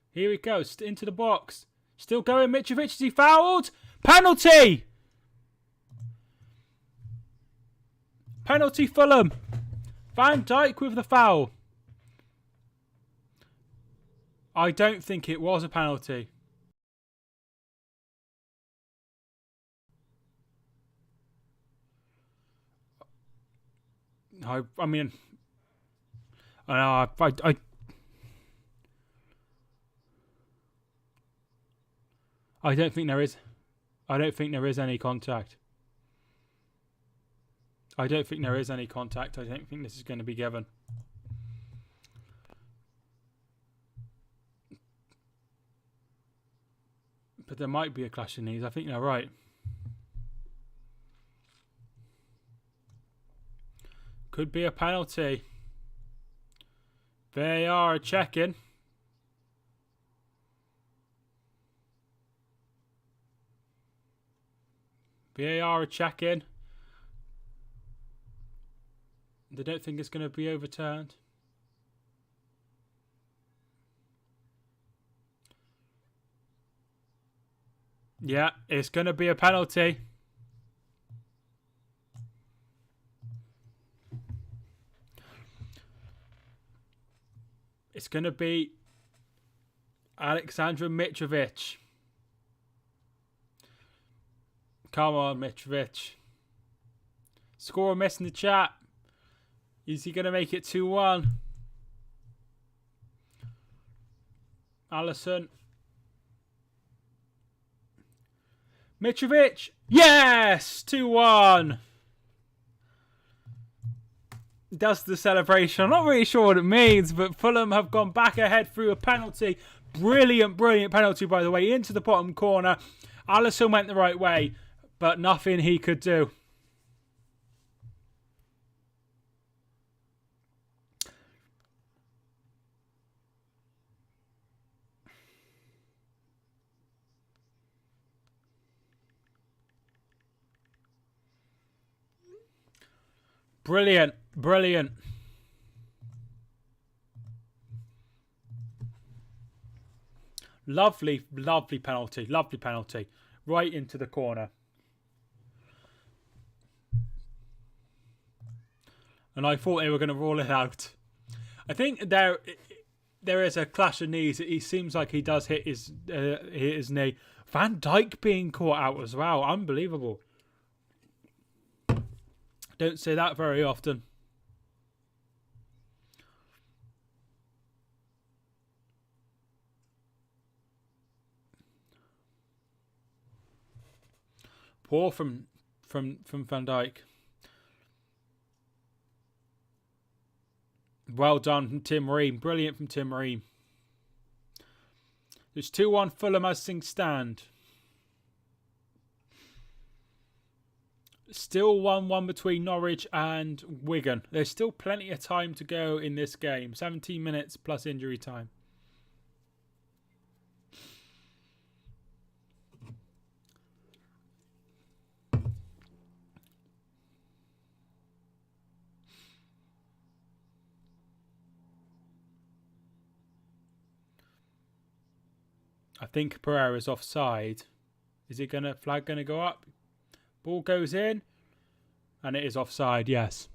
Here he goes, into the box. Still going, Mitrovic. Is he fouled? Penalty! Penalty Fulham. Van Dijk with the foul. I don't think it was a penalty. I mean, I don't think there is. I don't think there is any contact. I don't think there is any contact. I don't think this is going to be given. But there might be a clash of knees. I think they're right. Could be a penalty. VAR are checking. VAR are checking. They don't think it's going to be overturned. Yeah, it's going to be a penalty. It's going to be Alexander Mitrovic. Come on, Mitrovic. Score or miss in the chat. Is he going to make it 2-1? Alisson. Mitrovic. Yes! 2-1. Does the celebration. I'm not really sure what it means, but Fulham have gone back ahead through a penalty. Brilliant, brilliant penalty, by the way, into the bottom corner. Alisson went the right way, but nothing he could do. Brilliant, brilliant. Lovely, lovely penalty. Lovely penalty. Right into the corner. And I thought they were going to roll it out. I think there is a clash of knees. He seems like he does hit his knee. Van Dijk being caught out as well. Unbelievable. Don't say that very often. Poor from Van Dijk. Well done from Tim Ream. Brilliant from Tim Ream. It's 2-1 Fulham as things stand. Still 1-1 between Norwich and Wigan. There's still plenty of time to go in this game. 17 minutes plus injury time. I think Pereira's offside. Is it flag gonna go up? Ball goes in, and it is offside. Yes.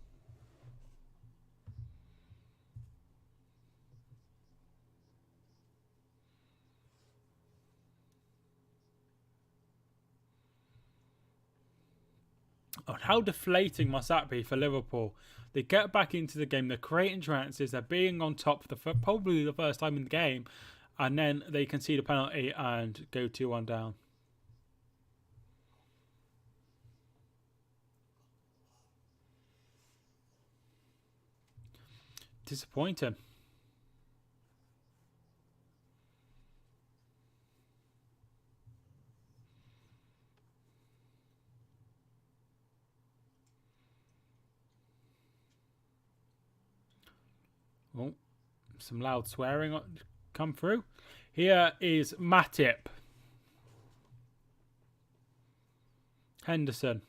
Oh, how deflating must that be for Liverpool? They get back into the game. They're creating chances. They're being on top for probably the first time in the game. And then they concede a penalty and go 2-1 down. Disappointing. Oh, some loud swearing come through. Here is Matip. Henderson.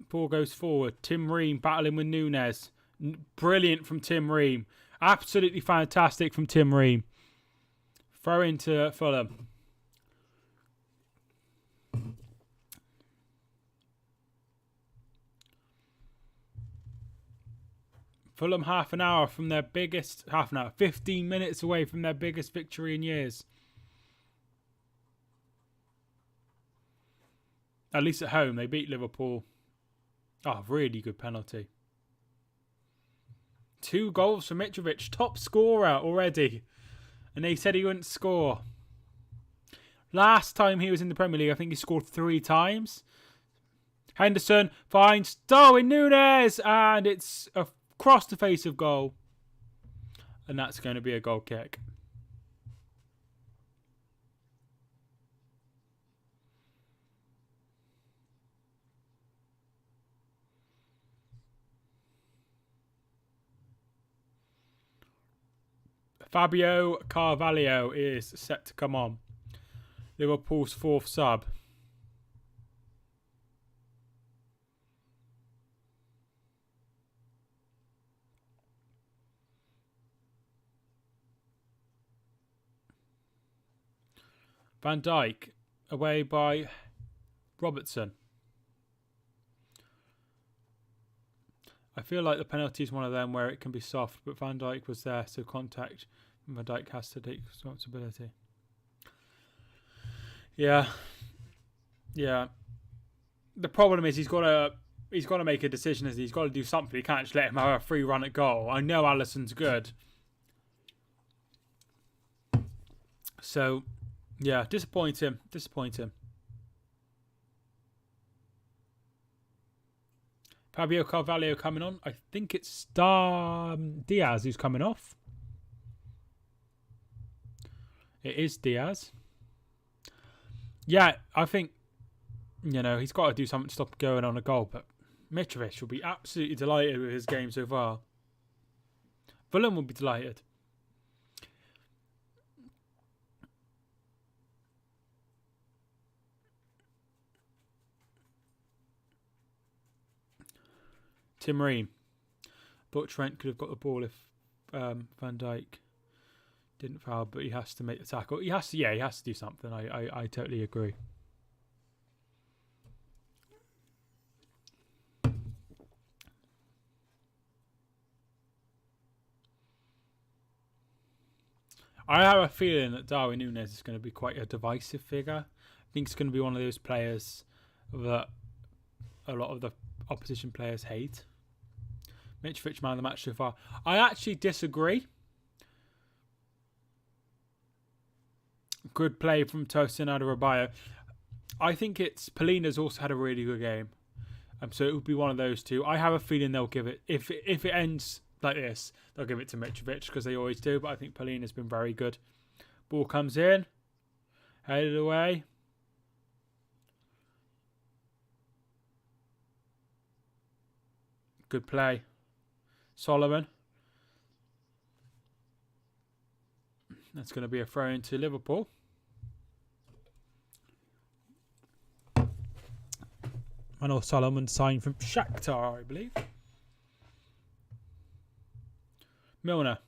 Ball goes forward. Tim Ream battling with Nunes. Brilliant from Tim Ream. Absolutely fantastic from Tim Ream. Throw into Fulham. Fulham 15 minutes away from their biggest victory in years. At least at home, they beat Liverpool. Oh, really good penalty. 2 goals for Mitrovic, top scorer already. And they said he wouldn't score. Last time he was in the Premier League, I think he scored 3 times. Henderson finds Darwin Nunes, and it's across the face of goal. And that's going to be a goal kick. Fabio Carvalho is set to come on. Liverpool's 4th sub. Van Dijk away by Robertson. I feel like the penalty is one of them where it can be soft, but Van Dijk was there, so contact. Van Dijk has to take responsibility. Yeah. The problem is he's got to make a decision. He's got to do something. He can't just let him have a free run at goal. I know Alisson's good. So, yeah, disappoint him. Fabio Carvalho coming on. I think it's Diaz who's coming off. It is Diaz. Yeah, I think, he's got to do something to stop going on a goal. But Mitrovic will be absolutely delighted with his game so far. Fulham will be delighted. Tim Ream. But Trent could have got the ball if Van Dijk Didn't foul, but he has to make the tackle. He has to, yeah, he has to do something. I totally agree. I have a feeling that Darwin Núñez is going to be quite a divisive figure. I think it's going to be one of those players that a lot of the opposition players hate. Mitrovic, man of the match so far. I actually disagree. Good play from Tosin Adarabioyo. I think it's Polina's also had a really good game. So it would be one of those two. I have a feeling they'll give it, if it ends like this, they'll give it to Mitrovic because they always do. But I think Polina's been very good. Ball comes in. Headed away. Good play. Solomon. That's going to be a throw into Liverpool. I know Solomon signed from Shakhtar, I believe. Milner.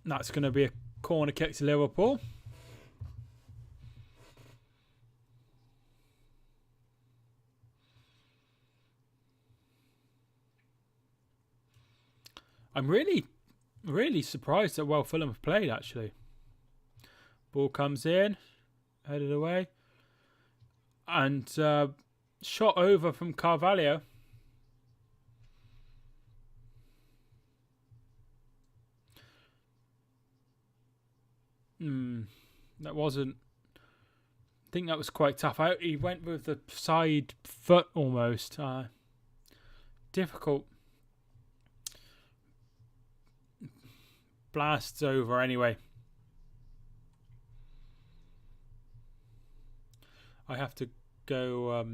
That's going to be a corner kick to Liverpool. I'm really surprised at well Fulham have played, actually. Ball comes in. Headed away. And shot over from Carvalho. That wasn't... I think that was quite tough. He went with the side foot almost. Difficult. Blasts over anyway. I have to go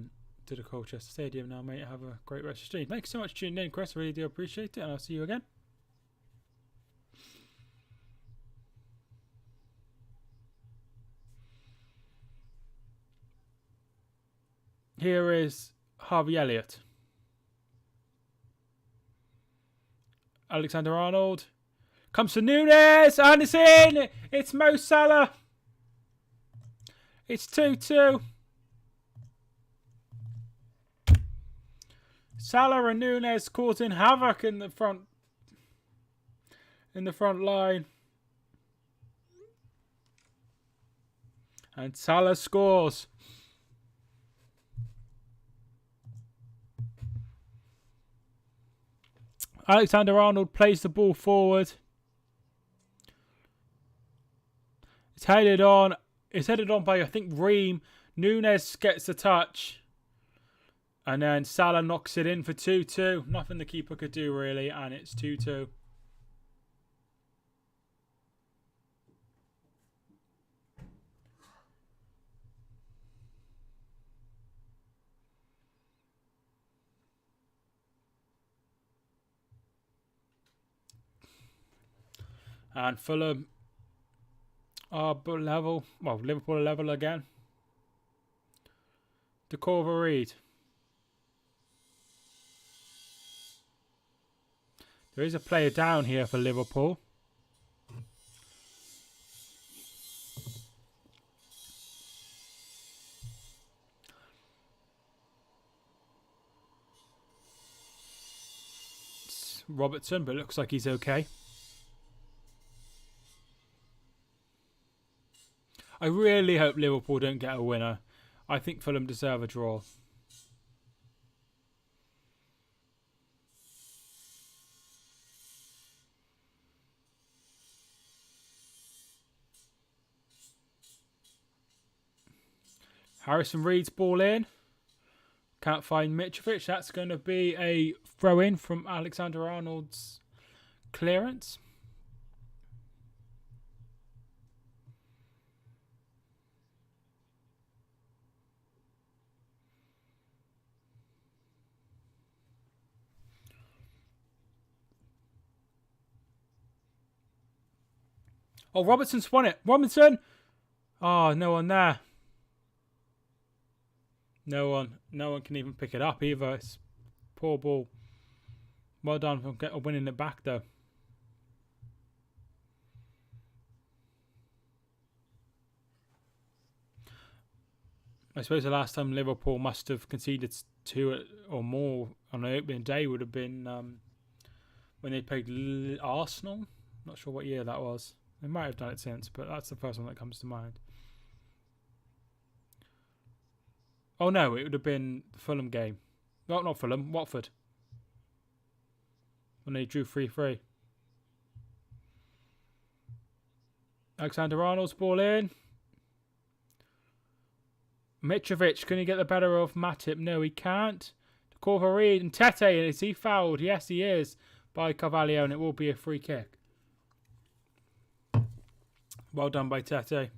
to the Colchester Stadium now, mate. Have a great rest of the stream. Thanks so much for tuning in, Chris. I really do appreciate it, and I'll see you again. Here is Harvey Elliott. Alexander-Arnold. Comes to Núñez, and it's in! It's Mo Salah. It's 2-2. Salah and Núñez causing havoc in the front line. And Salah scores. Alexander-Arnold plays the ball forward. It's headed on. It's headed on by, I think, Ream. Núñez gets the touch. And then Salah knocks it in for 2-2. Nothing the keeper could do, really. And it's 2-2. And Fulham are level. Well, Liverpool are level again. Decorva Reed. There is a player down here for Liverpool. It's Robertson, but it looks like he's okay. I really hope Liverpool don't get a winner. I think Fulham deserve a draw. Harrison Reed's ball in. Can't find Mitrovic. That's going to be a throw-in from Alexander-Arnold's clearance. Oh, Robertson's won it. Robinson! Oh, no one there. No one can even pick it up either. It's poor ball. Well done for winning it back, though. I suppose the last time Liverpool must have conceded 2 or more on the opening day would have been when they played Arsenal. Not sure what year that was. They might have done it since, but that's the first one that comes to mind. Oh no, it would have been the Fulham game. No, not Fulham, Watford. When they drew 3-3. Alexander-Arnold's ball in. Mitrovic, can he get the better of Matip? No, he can't. Corvareed and Tete, is he fouled? Yes, he is, by Carvalho, and it will be a free kick. Well done by Tete.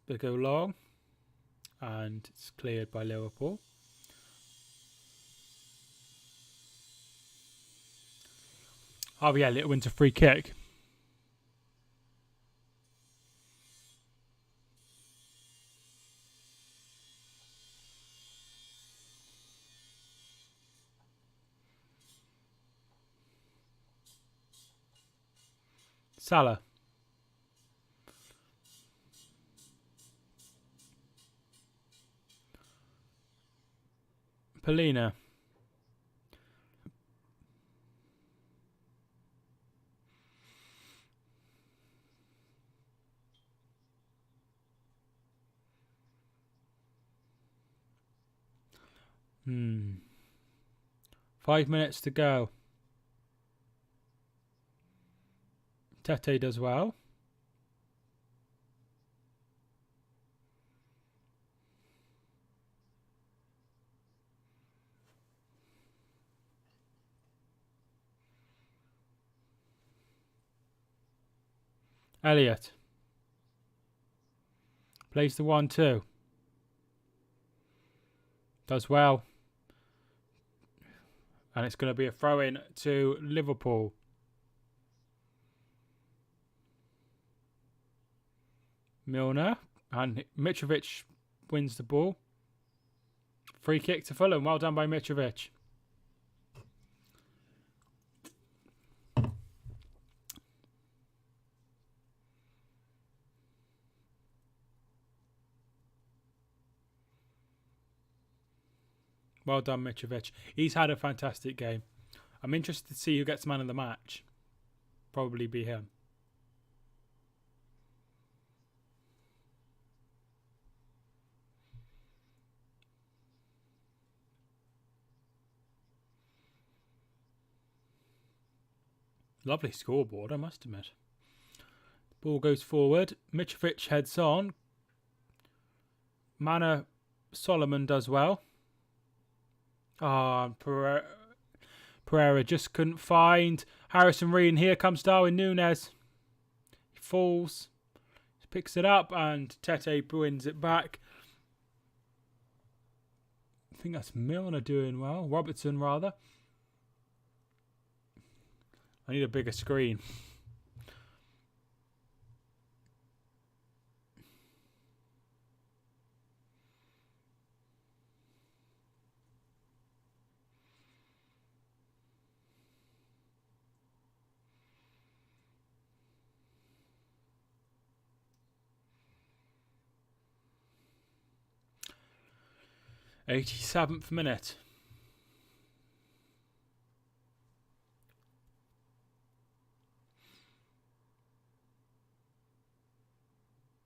They go long, and it's cleared by Liverpool. Oh yeah, Little wins a free kick. Salah. Polina. Hmm. 5 minutes to go. Tete does well. Elliott. Plays the 1-2. Does well. And it's going to be a throw-in to Liverpool. Milner. And Mitrovic wins the ball. Free kick to Fulham. Well done by Mitrovic. Well done, Mitrovic. He's had a fantastic game. I'm interested to see who gets man of the match. Probably be him. Lovely scoreboard, I must admit. Ball goes forward. Mitrovic heads on. Mana Solomon does well. Pereira just couldn't find Harrison Reed. And here comes Darwin Núñez. He falls. He picks it up and Tete wins it back. I think that's Milner doing well. Robertson, rather. I need a bigger screen. '87th minute.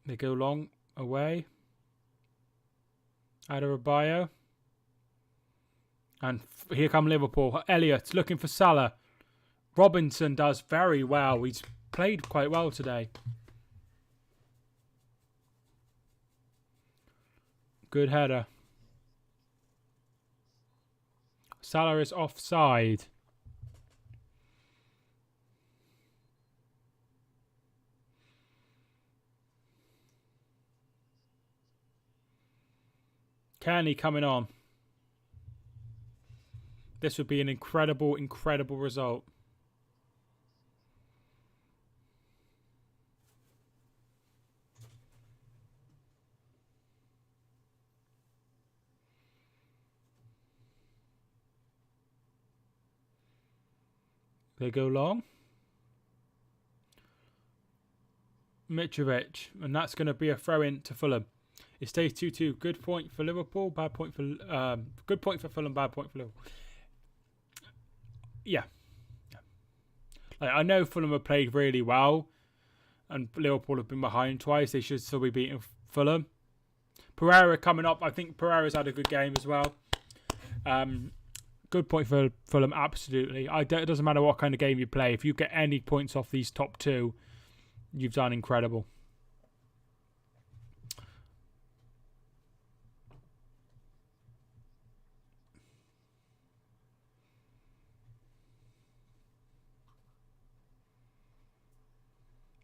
They go long away. Adebayo. And here come Liverpool. Elliott looking for Salah. Robinson does very well. He's played quite well today. Good header. Salah is offside. Kearney coming on. This would be an incredible, incredible result. They go long. Mitrovic, and that's going to be a throw in to Fulham. It stays 2-2. Good point for Liverpool. Bad point for good point for Fulham. Bad point for Liverpool. Yeah. Like, I know Fulham have played really well, and Liverpool have been behind twice. They should still be beating Fulham. Pereira coming up. I think Pereira's had a good game as well. Good point for Fulham. Absolutely. It doesn't matter what kind of game you play. If you get any points off these top two, you've done incredible.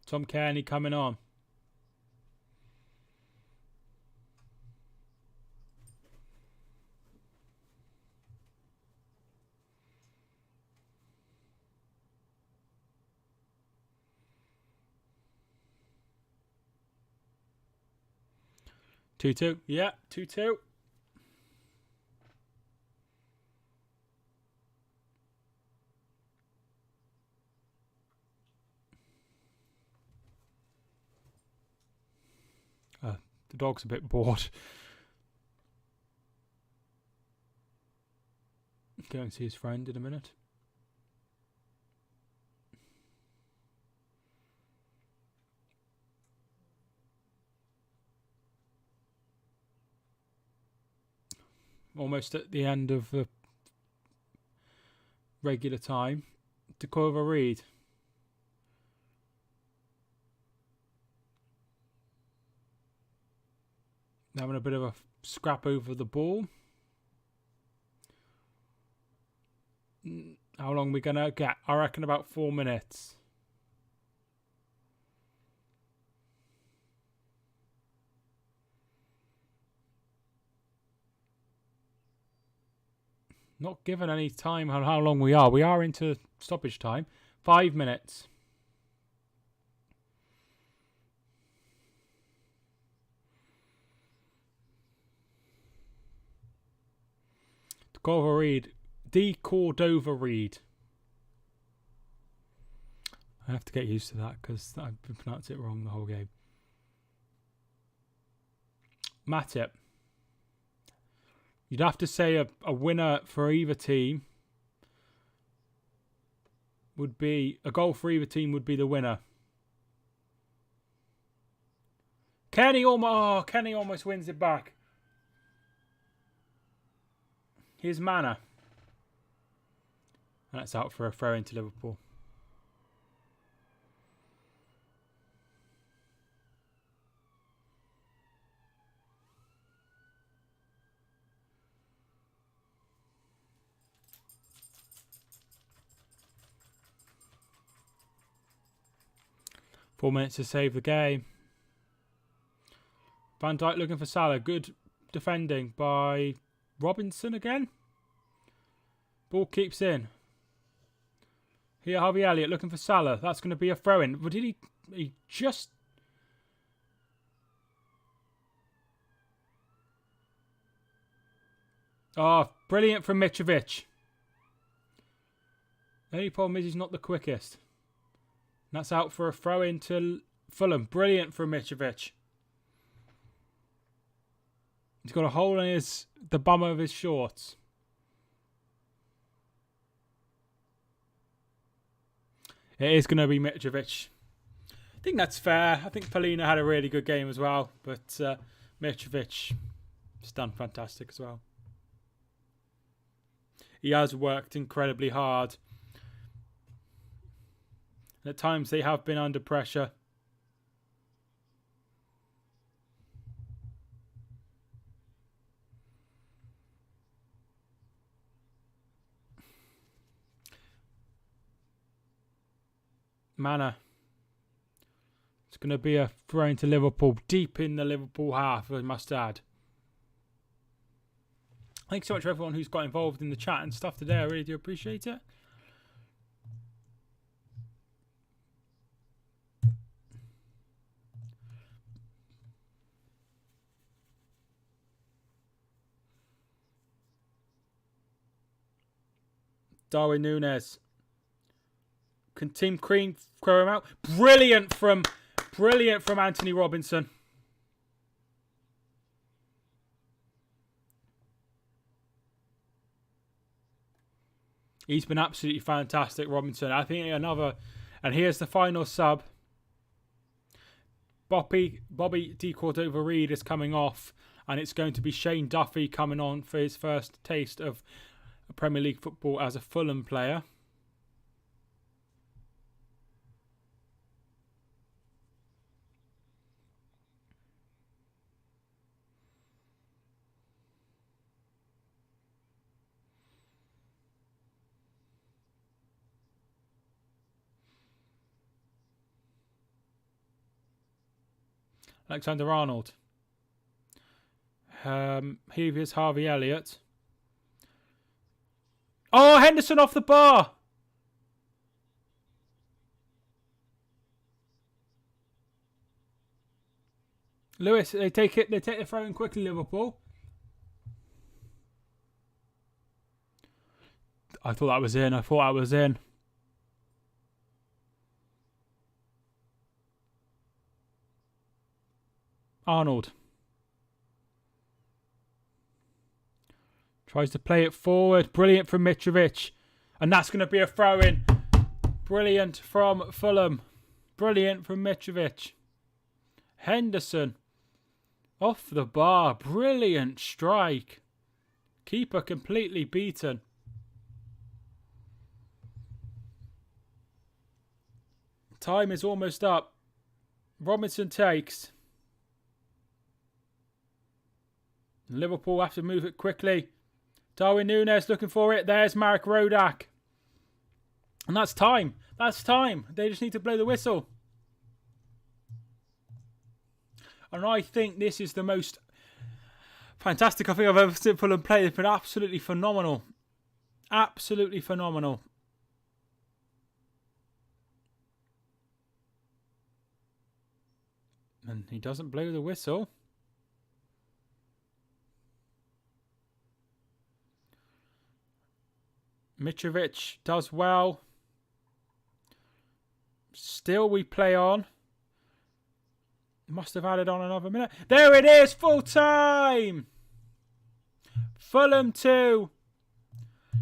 Tom Kearney coming on. Two. Yeah, 2-2. The dog's a bit bored. Go and see his friend in a minute. Almost at the end of the regular time. Dakota Reed. Having a bit of a scrap over the ball. How long are we going to get? I reckon about 4 minutes. Not given any time on how long we are. We are into stoppage time. 5 minutes. Cordova Reed. D. Cordova Reed. I have to get used to that because I've pronounced it wrong the whole game. Matip. You'd have to say a winner for either team would be... A goal for either team would be the winner. Kenny almost wins it back. Here's Mana. And that's out for a throw into Liverpool. Four minutes to save the game. Van Dijk looking for Salah. Good defending by Robinson again. Ball keeps in. Here, Harvey Elliott looking for Salah. That's going to be a throw-in. But did he just... Oh, brilliant from Mitrovic. The only problem is he's not the quickest. And that's out for a throw-in to Fulham. Brilliant from Mitrovic. He's got a hole in the bum of his shorts. It is going to be Mitrovic. I think that's fair. I think Polina had a really good game as well. But Mitrovic has done fantastic as well. He has worked incredibly hard. And at times they have been under pressure. Mana. It's going to be a throw into Liverpool. Deep in the Liverpool half, I must add. Thanks so much for everyone who's got involved in the chat and stuff today. I really do appreciate it. Darwin Núñez. Can Team Cream throw him out? Brilliant from Anthony Robinson. He's been absolutely fantastic, Robinson. I think another, and here's the final sub. Bobby D. Cordova-Reid is coming off, and it's going to be Shane Duffy coming on for his first taste of Premier League football as a Fulham player. Alexander-Arnold. Here's Harvey Elliott. Oh, Henderson off the bar. Lewis, they take the throw in quickly, Liverpool. I thought that was in. Arnold. Tries to play it forward. Brilliant from Mitrovic. And that's going to be a throw-in. Brilliant from Fulham. Brilliant from Mitrovic. Henderson. Off the bar. Brilliant strike. Keeper completely beaten. Time is almost up. Robinson takes. Liverpool have to move it quickly. Darwin Núñez looking for it. There's Marek Rodak. And that's time. That's time. They just need to blow the whistle. And I think this is the most fantastic I think I've ever seen Fulham play. They've been absolutely phenomenal. Absolutely phenomenal. And he doesn't blow the whistle. Mitrovic does well. Still we play on. Must have added on another minute. There it is, full time. Fulham 2.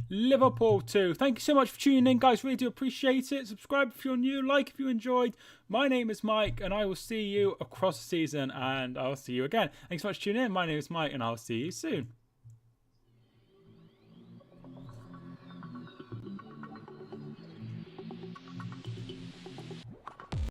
Liverpool 2. Thank you so much for tuning in, guys. Really do appreciate it. Subscribe if you're new. Like if you enjoyed. My name is Mike, and I will see you across the season, and I'll see you again. Thanks so much for tuning in. My name is Mike, and I'll see you soon.